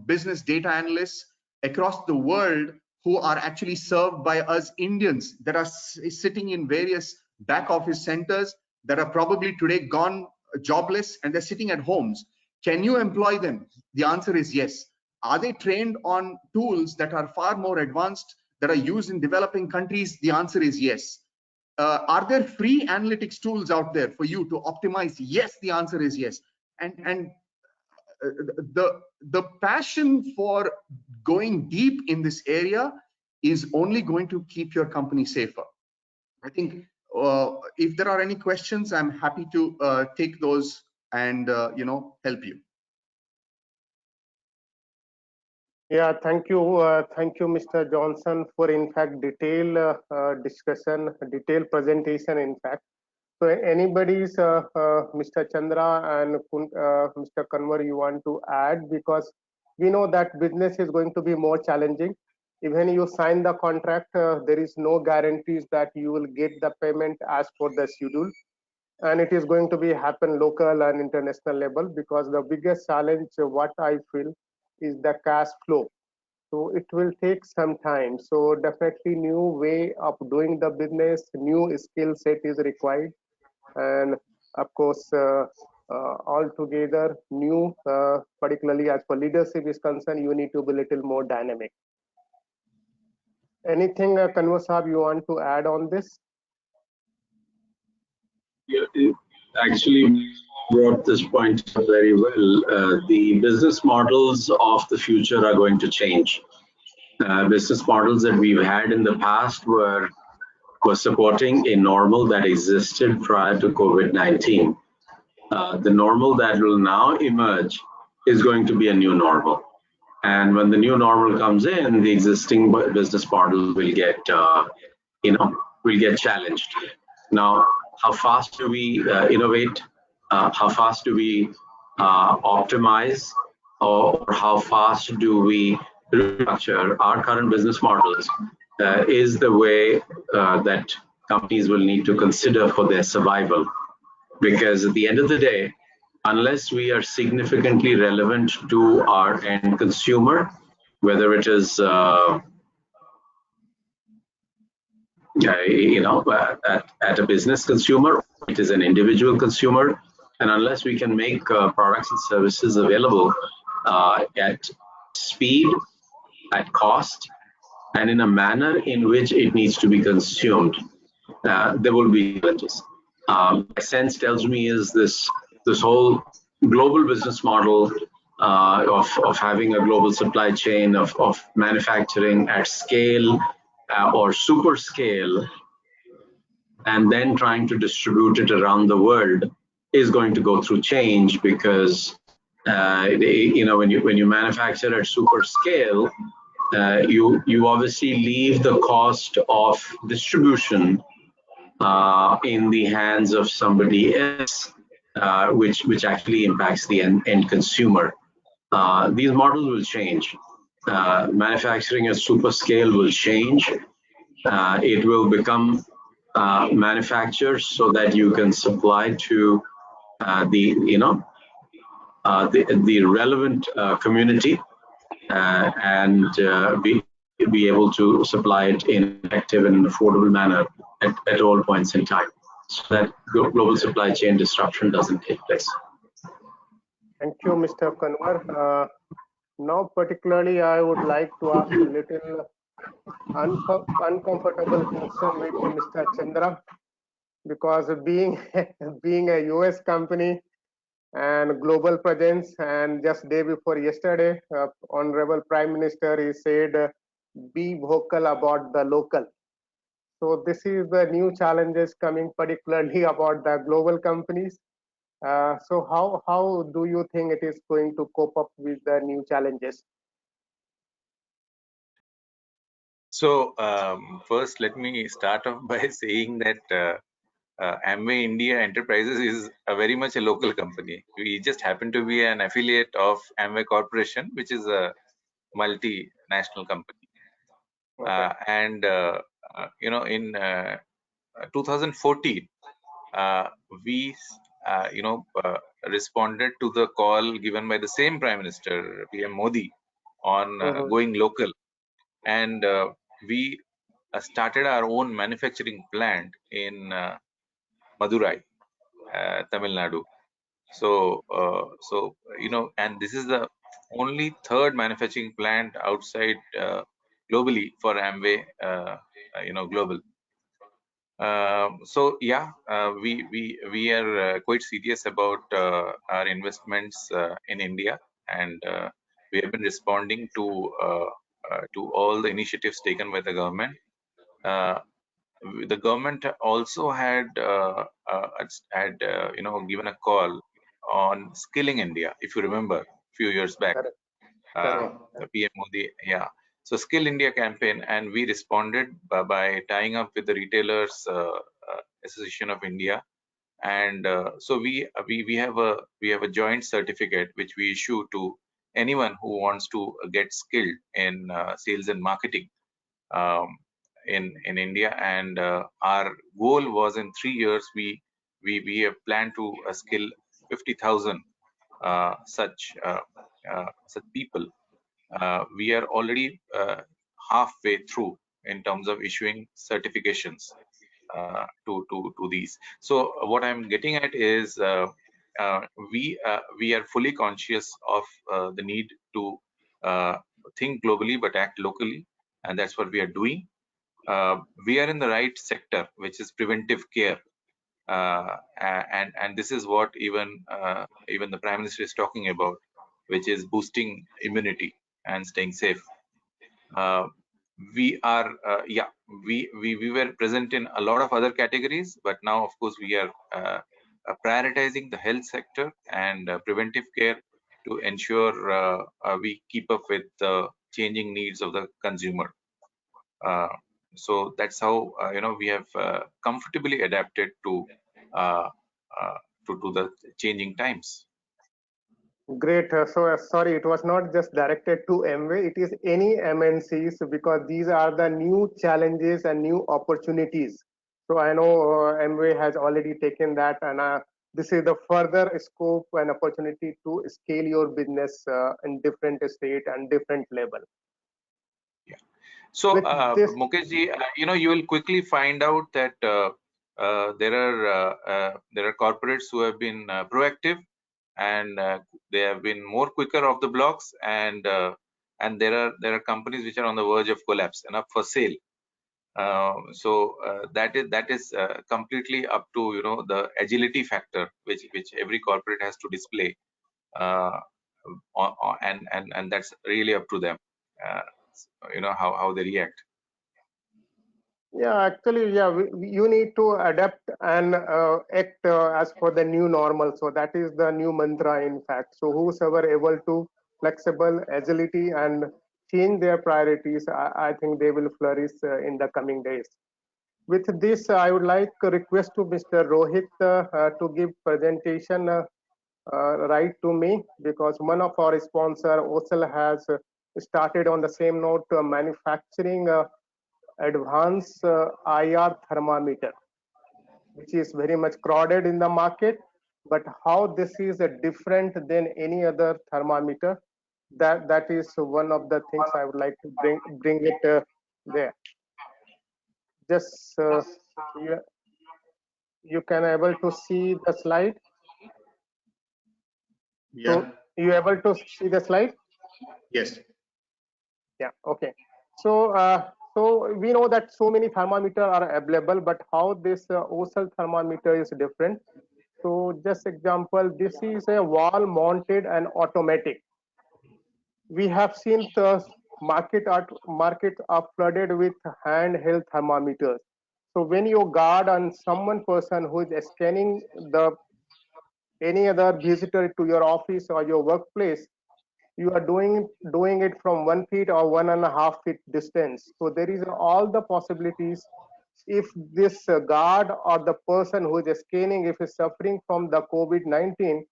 business data analysts across the world who are actually served by us Indians, that are sitting in various back office centers that are probably today gone jobless, and they're sitting at homes. Can you employ them? The answer is yes. Are they trained on tools that are far more advanced, that are used in developing countries? The answer is yes. Are there free analytics tools out there for you to optimize? Yes, the answer is yes. And the passion for going deep in this area is only going to keep your company safer. I think if there are any questions, I'm happy to take those and help you. Yeah, thank you, Mr. Johnson, for in fact detailed discussion, detailed presentation. In fact, so anybody's Mr. Chandra and Mr. Kanwar, you want to add, because we know that business is going to be more challenging. Even you sign the contract, there is no guarantees that you will get the payment as per the schedule, and it is going to be happen local and international level, because the biggest challenge what I feel is the cash flow. So it will take some time. So definitely new way of doing the business, new skill set is required, and of course altogether new, particularly as for leadership is concerned, you need to be a little more dynamic. Anything, Kanwar Saab, you want to add on this? You actually brought this point up very well. The business models of the future are going to change. Business models that we've had in the past were supporting a normal that existed prior to COVID-19. The normal that will now emerge is going to be a new normal. And when the new normal comes in, the existing business model will get, will get challenged. Now, how fast do we innovate? How fast do we optimize? Or how fast do we restructure our current business models is the way that companies will need to consider for their survival. Because at the end of the day, unless we are significantly relevant to our end consumer, whether it is at a business consumer, it is an individual consumer, and unless we can make products and services available at speed, at cost, and in a manner in which it needs to be consumed, there will be challenges. My sense tells me is this whole global business model of having a global supply chain of manufacturing at scale or super scale, and then trying to distribute it around the world is going to go through change, because when you manufacture at super scale, you obviously leave the cost of distribution in the hands of somebody else, which actually impacts the end consumer. These models will change. Manufacturing at super scale will change. It will become manufactured so that you can supply to the relevant community and be able to supply it in an effective and affordable manner at all points in time, so that global supply chain disruption doesn't take place. Thank you, Mr. Kanwar. Now, particularly, I would like to ask a little uncomfortable question with Mr. Chandra, because being a US company and global presence, and just day before yesterday, Honorable Prime Minister, he said, be vocal about the local. So this is the new challenges coming, particularly about the global companies. So how do you think it is going to cope up with the new challenges? So first, let me start off by saying that Amway India Enterprises is very much a local company. We just happen to be an affiliate of Amway Corporation, which is a multinational company. Okay. And in 2014, we responded to the call given by the same Prime Minister, PM Modi, on going local, and we started our own manufacturing plant in Madurai, Tamil Nadu. So and this is the only third manufacturing plant outside globally for Amway, global. So yeah, we are quite serious about our investments in India, and we have been responding to all the initiatives taken by the government. The government also had given a call on Skilling India, if you remember, a few years back. The PM Modi, yeah. So Skill India campaign, and we responded by tying up with the Retailers Association of India, and so we have a joint certificate which we issue to anyone who wants to get skilled in sales and marketing um, in India. And our goal was in 3 years we have planned to skill 50,000 such people. We are already halfway through in terms of issuing certifications to these. So what I'm getting at is uh, we are fully conscious of the need to think globally but act locally, and that's what we are doing. We are in the right sector, which is preventive care, and this is what even the Prime Minister is talking about, which is boosting immunity and staying safe. We are we were present in a lot of other categories, but now of course we are prioritizing the health sector and preventive care to ensure we keep up with the changing needs of the consumer. So that's how we have comfortably adapted to uh, to the changing times. Great. Sorry, it was not just directed to Amway, it is any MNCs, because these are the new challenges and new opportunities. So I know Amway has already taken that, and this is the further scope and opportunity to scale your business in different state and different level. So Mukesh ji, you will quickly find out that there are corporates who have been proactive, and they have been more quicker off the blocks, and there are companies which are on the verge of collapse and up for sale. So that is completely up to the agility factor which every corporate has to display, and that's really up to them. How they react. Yeah, actually, yeah, you need to adapt and act as for the new normal. So that is the new mantra, in fact. So whosoever able to flexible, agility, and change their priorities, I think they will flourish in the coming days. With this, I would like to request to Mr. Rohit to give presentation right to me, because one of our sponsor, OSL, has started on the same note, manufacturing advanced IR thermometer, which is very much crowded in the market. But how this is different than any other thermometer, that is one of the things I would like to bring it there. Just you can able to see the slide. Yeah. So you able to see the slide? Yes. Yeah. Okay. So so we know that so many thermometers are available, but how this OSL thermometer is different. So just example, this is a wall mounted and automatic. We have seen the markets are flooded with handheld thermometers. So when you guard on someone person who is scanning the any other visitor to your office or your workplace, you are doing it from 1 feet or 1.5 feet distance. So there is all the possibilities. If this guard or the person who is scanning, if is suffering from the COVID-19,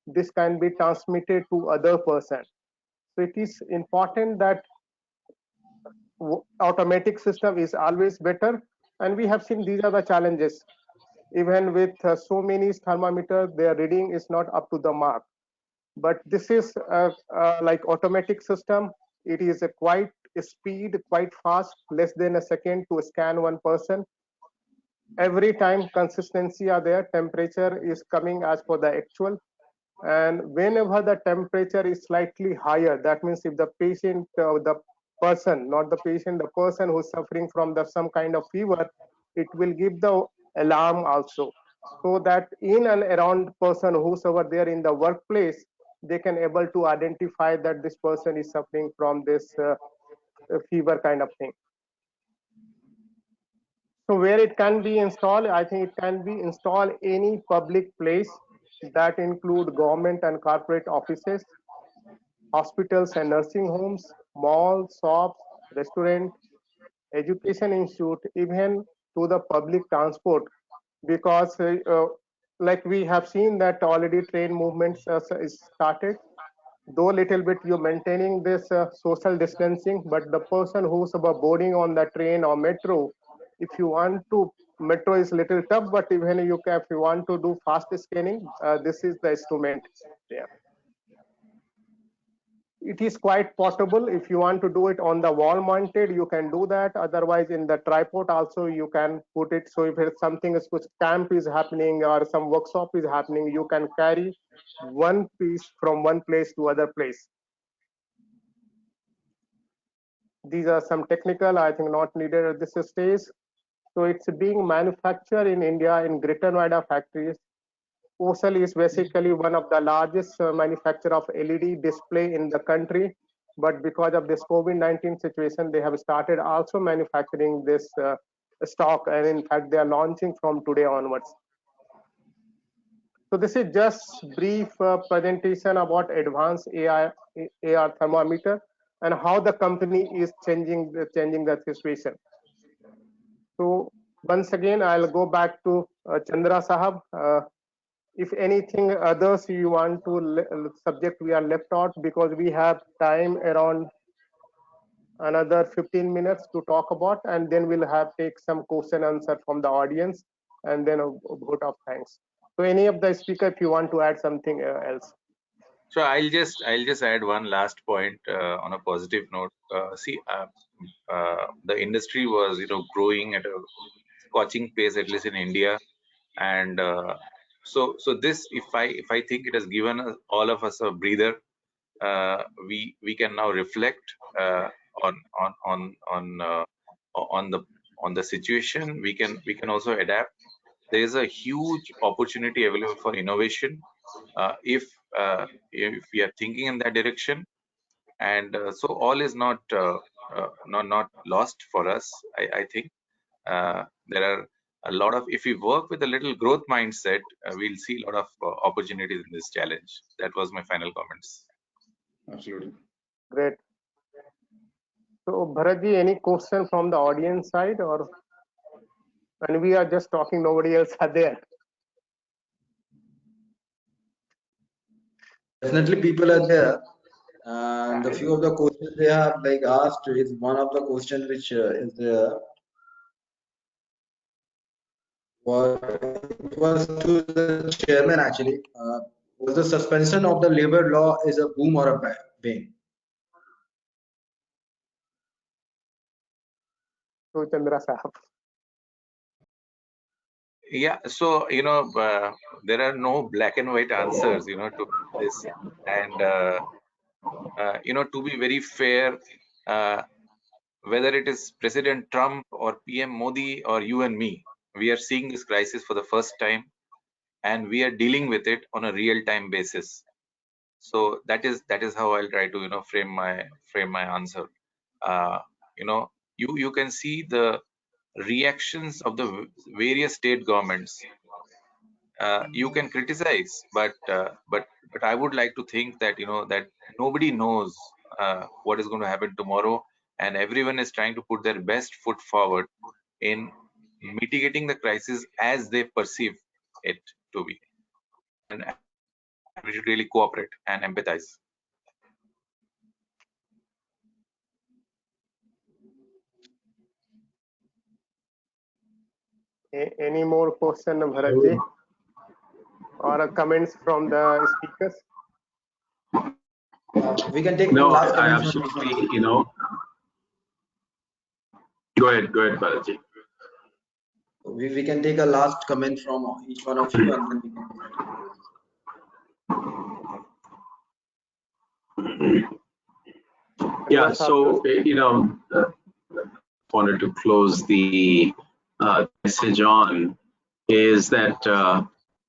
this can be transmitted to other person. So it is important that automatic system is always better. And we have seen these are the challenges. Even with so many thermometers, their reading is not up to the mark. But this is like automatic system. It is a quite speed, quite fast, less than a second to scan one person. Every time consistency are there, temperature is coming as per the actual. And whenever the temperature is slightly higher, that means if the patient, the person, not the patient, the person who's suffering from some kind of fever, it will give the alarm also. So that in and around person whosoever there in the workplace, they can able to identify that this person is suffering from this fever kind of thing. So where it can be installed, I think it can be installed any public place, that include government and corporate offices, hospitals and nursing homes, malls, shops, restaurant, education institute, even to the public transport, because like we have seen that already train movements is started. though little bit you maintaining this social distancing, but the person who's boarding on the train or metro, if you want to, metro is little tough, but even if you want to do fast scanning, this is the instrument there. It is quite portable. If you want to do it on the wall mounted, you can do that. Otherwise, in the tripod also you can put it. So if it's something, camp is happening or some workshop is happening, you can carry one piece from one place to other place. These are some technical, I think not needed at this stage. So it's being manufactured in India in Greater Noida factories. OCEL is basically one of the largest manufacturer of LED display in the country. But because of this COVID-19 situation, they have started also manufacturing this stock. And in fact, they are launching from today onwards. So this is just brief presentation about advanced AR thermometer and how the company is changing the situation. So once again, I'll go back to Chandra Sahab. If anything others you want to subject we are left out, because we have time around another 15 minutes to talk about, and then we'll take some question answer from the audience, and then a vote of thanks. So any of the speaker, if you want to add something else. So I'll just add one last point on a positive note. The industry was growing at a scorching pace, at least in India, and so this, if I think it has given all of us a breather. We can now reflect on the situation. We can also adapt. There is a huge opportunity available for innovation if we are thinking in that direction, and so all is not lost for us. I think there are a lot of, if we work with a little growth mindset, we'll see a lot of opportunities in this challenge. That was my final comments. Absolutely. Great. So Bharatji, any question from the audience side, or when we are just talking, nobody else are there? Definitely people are there, and a few of the questions they have asked is one of the questions which is there. It was to the chairman actually. Was the suspension of the labor law is a boom or a bane? So Chandra Sahab. Yeah, so there are no black and white answers to this, and to be very fair, whether it is President Trump or PM Modi or you and me, we are seeing this crisis for the first time, and we are dealing with it on a real-time basis. So that is how I'll try to frame my answer. You can see the reactions of the various state governments. You can criticize, but I would like to think that that nobody knows what is going to happen tomorrow, and everyone is trying to put their best foot forward in mitigating the crisis as they perceive it to be, and we should really cooperate and empathize. Any more question, Bharatji, or comments from the speakers? We can take no, last I comment. absolutely, Go ahead, Bharatji. We can take a last comment from each one of you, and then we can. Yeah, so wanted to close the message on is that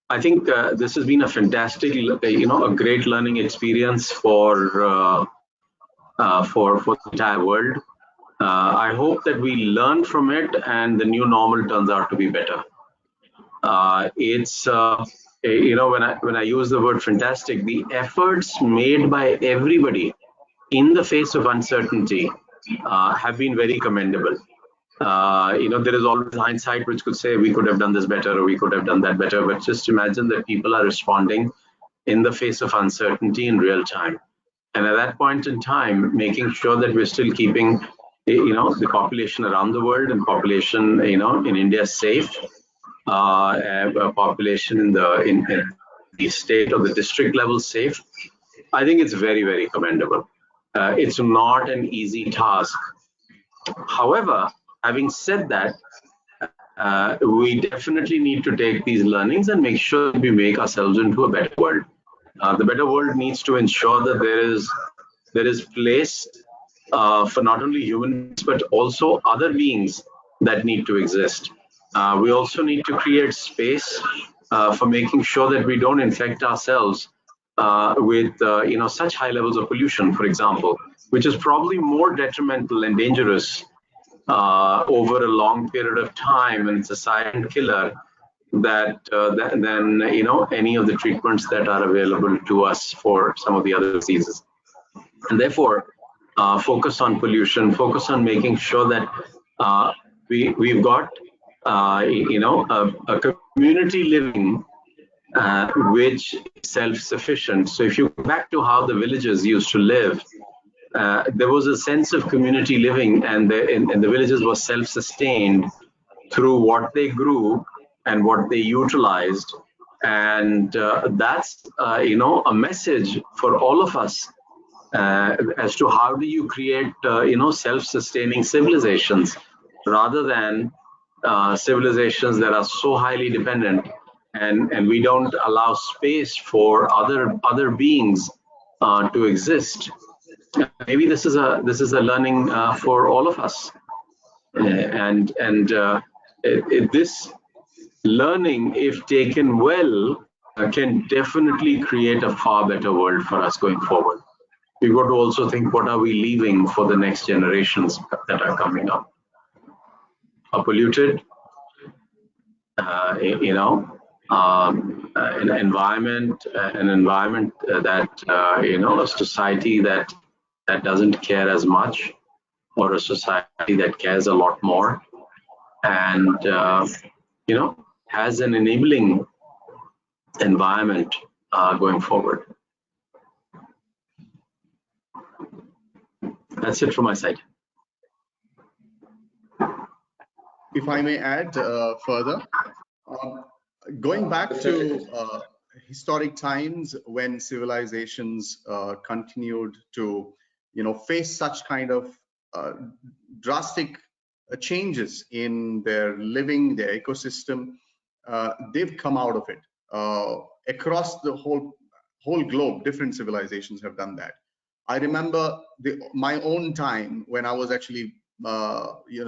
I think this has been a fantastic, a great learning experience for the entire world. I hope that we learn from it and the new normal turns out to be better. It's when I use the word fantastic, the efforts made by everybody in the face of uncertainty have been very commendable. There is always hindsight which could say we could have done this better or we could have done that better, but just imagine that people are responding in the face of uncertainty in real time. And at that point in time, making sure that we're still keeping, the population around the world and population, in India safe, population in the state or the district level safe, I think it's very, very commendable. It's not an easy task. However, having said that, we definitely need to take these learnings and make sure that we make ourselves into a better world. The better world needs to ensure that there is place for not only humans but also other beings that need to exist. We also need to create space for making sure that we don't infect ourselves with such high levels of pollution, for example, which is probably more detrimental and dangerous over a long period of time, and it's a silent killer than any of the treatments that are available to us for some of the other diseases. And therefore, focus on pollution, focus on making sure that we've got a community living which is self-sufficient. So if you go back to how the villagers used to live, there was a sense of community living, and the villages were self-sustained through what they grew and what they utilized. And that's a message for all of us as to how do you create self-sustaining civilizations rather than civilizations that are so highly dependent, and we don't allow space for other beings to exist. Maybe this is a learning for all of us, and this learning, if taken well, can definitely create a far better world for us going forward. We've got to also think, what are we leaving for the next generations that are coming up? A polluted, an environment that a society that doesn't care as much, or a society that cares a lot more, and has an enabling environment going forward. That's it from my side. If I may add further, going back to historic times when civilizations continued to face such kind of drastic changes in their living, their ecosystem, they've come out of it. Across the whole globe, different civilizations have done that. I remember my own time when I was actually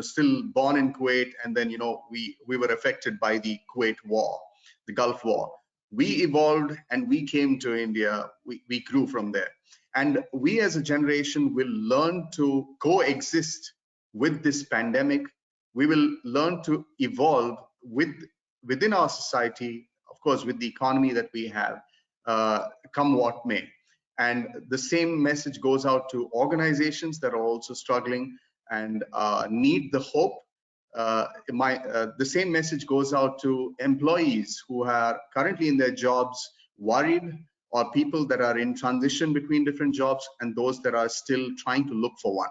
still born in Kuwait, and then we were affected by the Kuwait War, the Gulf War. We evolved and we came to India. We grew from there, and we as a generation will learn to coexist with this pandemic. We will learn to evolve within our society, of course, with the economy that we have, come what may. And the same message goes out to organizations that are also struggling and need the hope. The same message goes out to employees who are currently in their jobs worried, or people that are in transition between different jobs, and those that are still trying to look for one.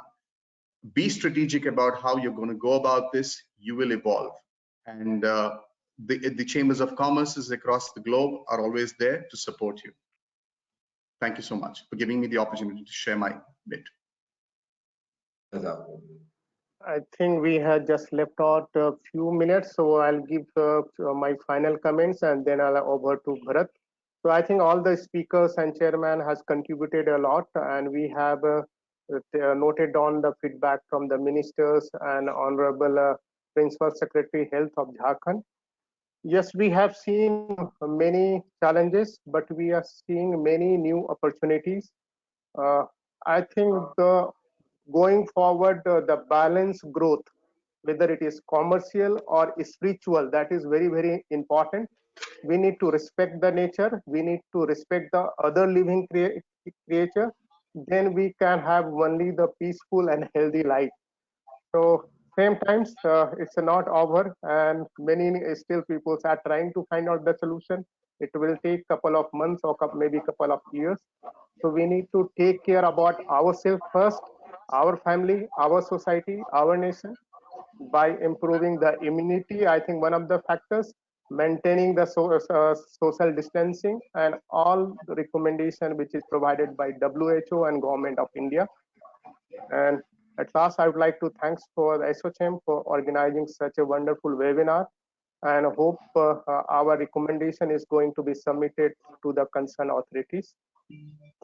Be strategic about how you're going to go about this. You will evolve, and the chambers of commerce across the globe are always there to support you. Thank you so much for giving me the opportunity to share my bit. I think we had just left out a few minutes, so I'll give my final comments and then I'll over to Bharat. So I think all the speakers and chairman has contributed a lot, and we have noted on the feedback from the ministers and Honorable Principal Secretary Health of Jharkhand. Yes, we have seen many challenges, but we are seeing many new opportunities. I think going forward, the balanced growth, whether it is commercial or spiritual, that is very, very important. We need to respect the nature. We need to respect the other living creature. Then we can have only the peaceful and healthy life. So same times, it's not over, and many still people are trying to find out the solution. It will take couple of months or maybe couple of years. So we need to take care about ourselves first, our family, our society, our nation, by improving the immunity. I think one of the factors, maintaining the social distancing and all the recommendation which is provided by WHO and Government of India. And at last, I would like to thanks for the ASSOCHAM for organizing such a wonderful webinar, and hope our recommendation is going to be submitted to the concerned authorities.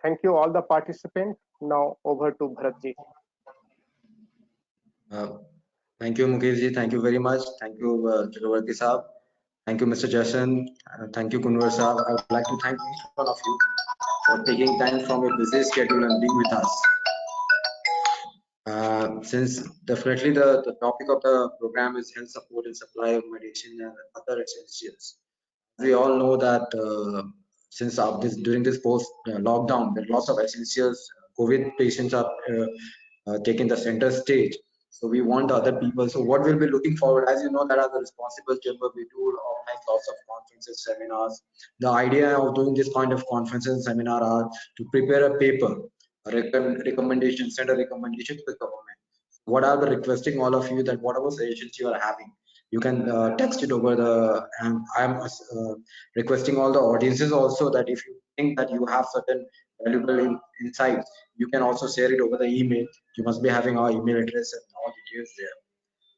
Thank you all the participants. Now over to Bharatji. Thank you, Mukeshji. Thank you very much. Thank you, Chakravarti Saab. Thank you, Mr. Jason. Thank you, Kunwar Saab. I would like to thank each one of you for taking time from your busy schedule and being with us. Since definitely the topic of the program is health support and supply of medicine and other essentials. We all know that since during this post lockdown, there are lots of essentials. COVID patients are taking the center stage. So we want other people. So what we'll be looking forward, as you know, that as a responsible chamber, we do organize lots of conferences, seminars. The idea of doing this kind of conferences and seminar are to prepare a paper, a recommendation, send a recommendation to the government. What I will be requesting all of you that whatever suggestions you are having, you can text it over the, and I'm requesting all the audiences also that if you think that you have certain valuable insights, you can also share it over the email. You must be having our email address and all details there.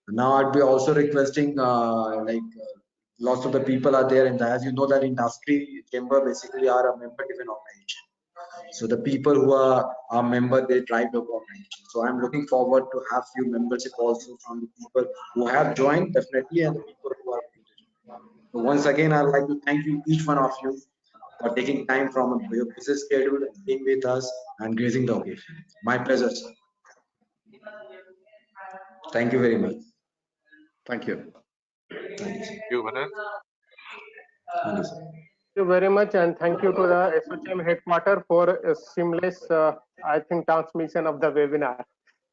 Now I'd be also requesting lots of the people are there, and as you know that industry chamber basically are a member driven organization. So the people who are our member, they drive the organization. So I'm looking forward to have few membership also from the people who have joined definitely, and the people who are going to join. So once again, I'd like to thank you, each one of you, for taking time from your busy schedule and being with us and gracing the occasion. My pleasure, sir. Thank you very much. Thank you. Thank you, sir. Thank you, Bharat. Thank you, sir. Thank you very much, and thank you to the ASSOCHAM headquarters for a seamless, I think, transmission of the webinar.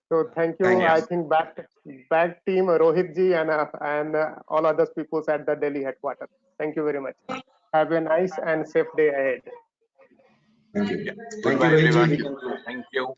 So thank you. Thank you. I think back team Rohit ji and all other people at the Delhi headquarters. Thank you very much. Have a nice and safe day ahead. Thank you. Yeah. Thank Goodbye, you, Rohit ji. everyone. We conclude. Thank you.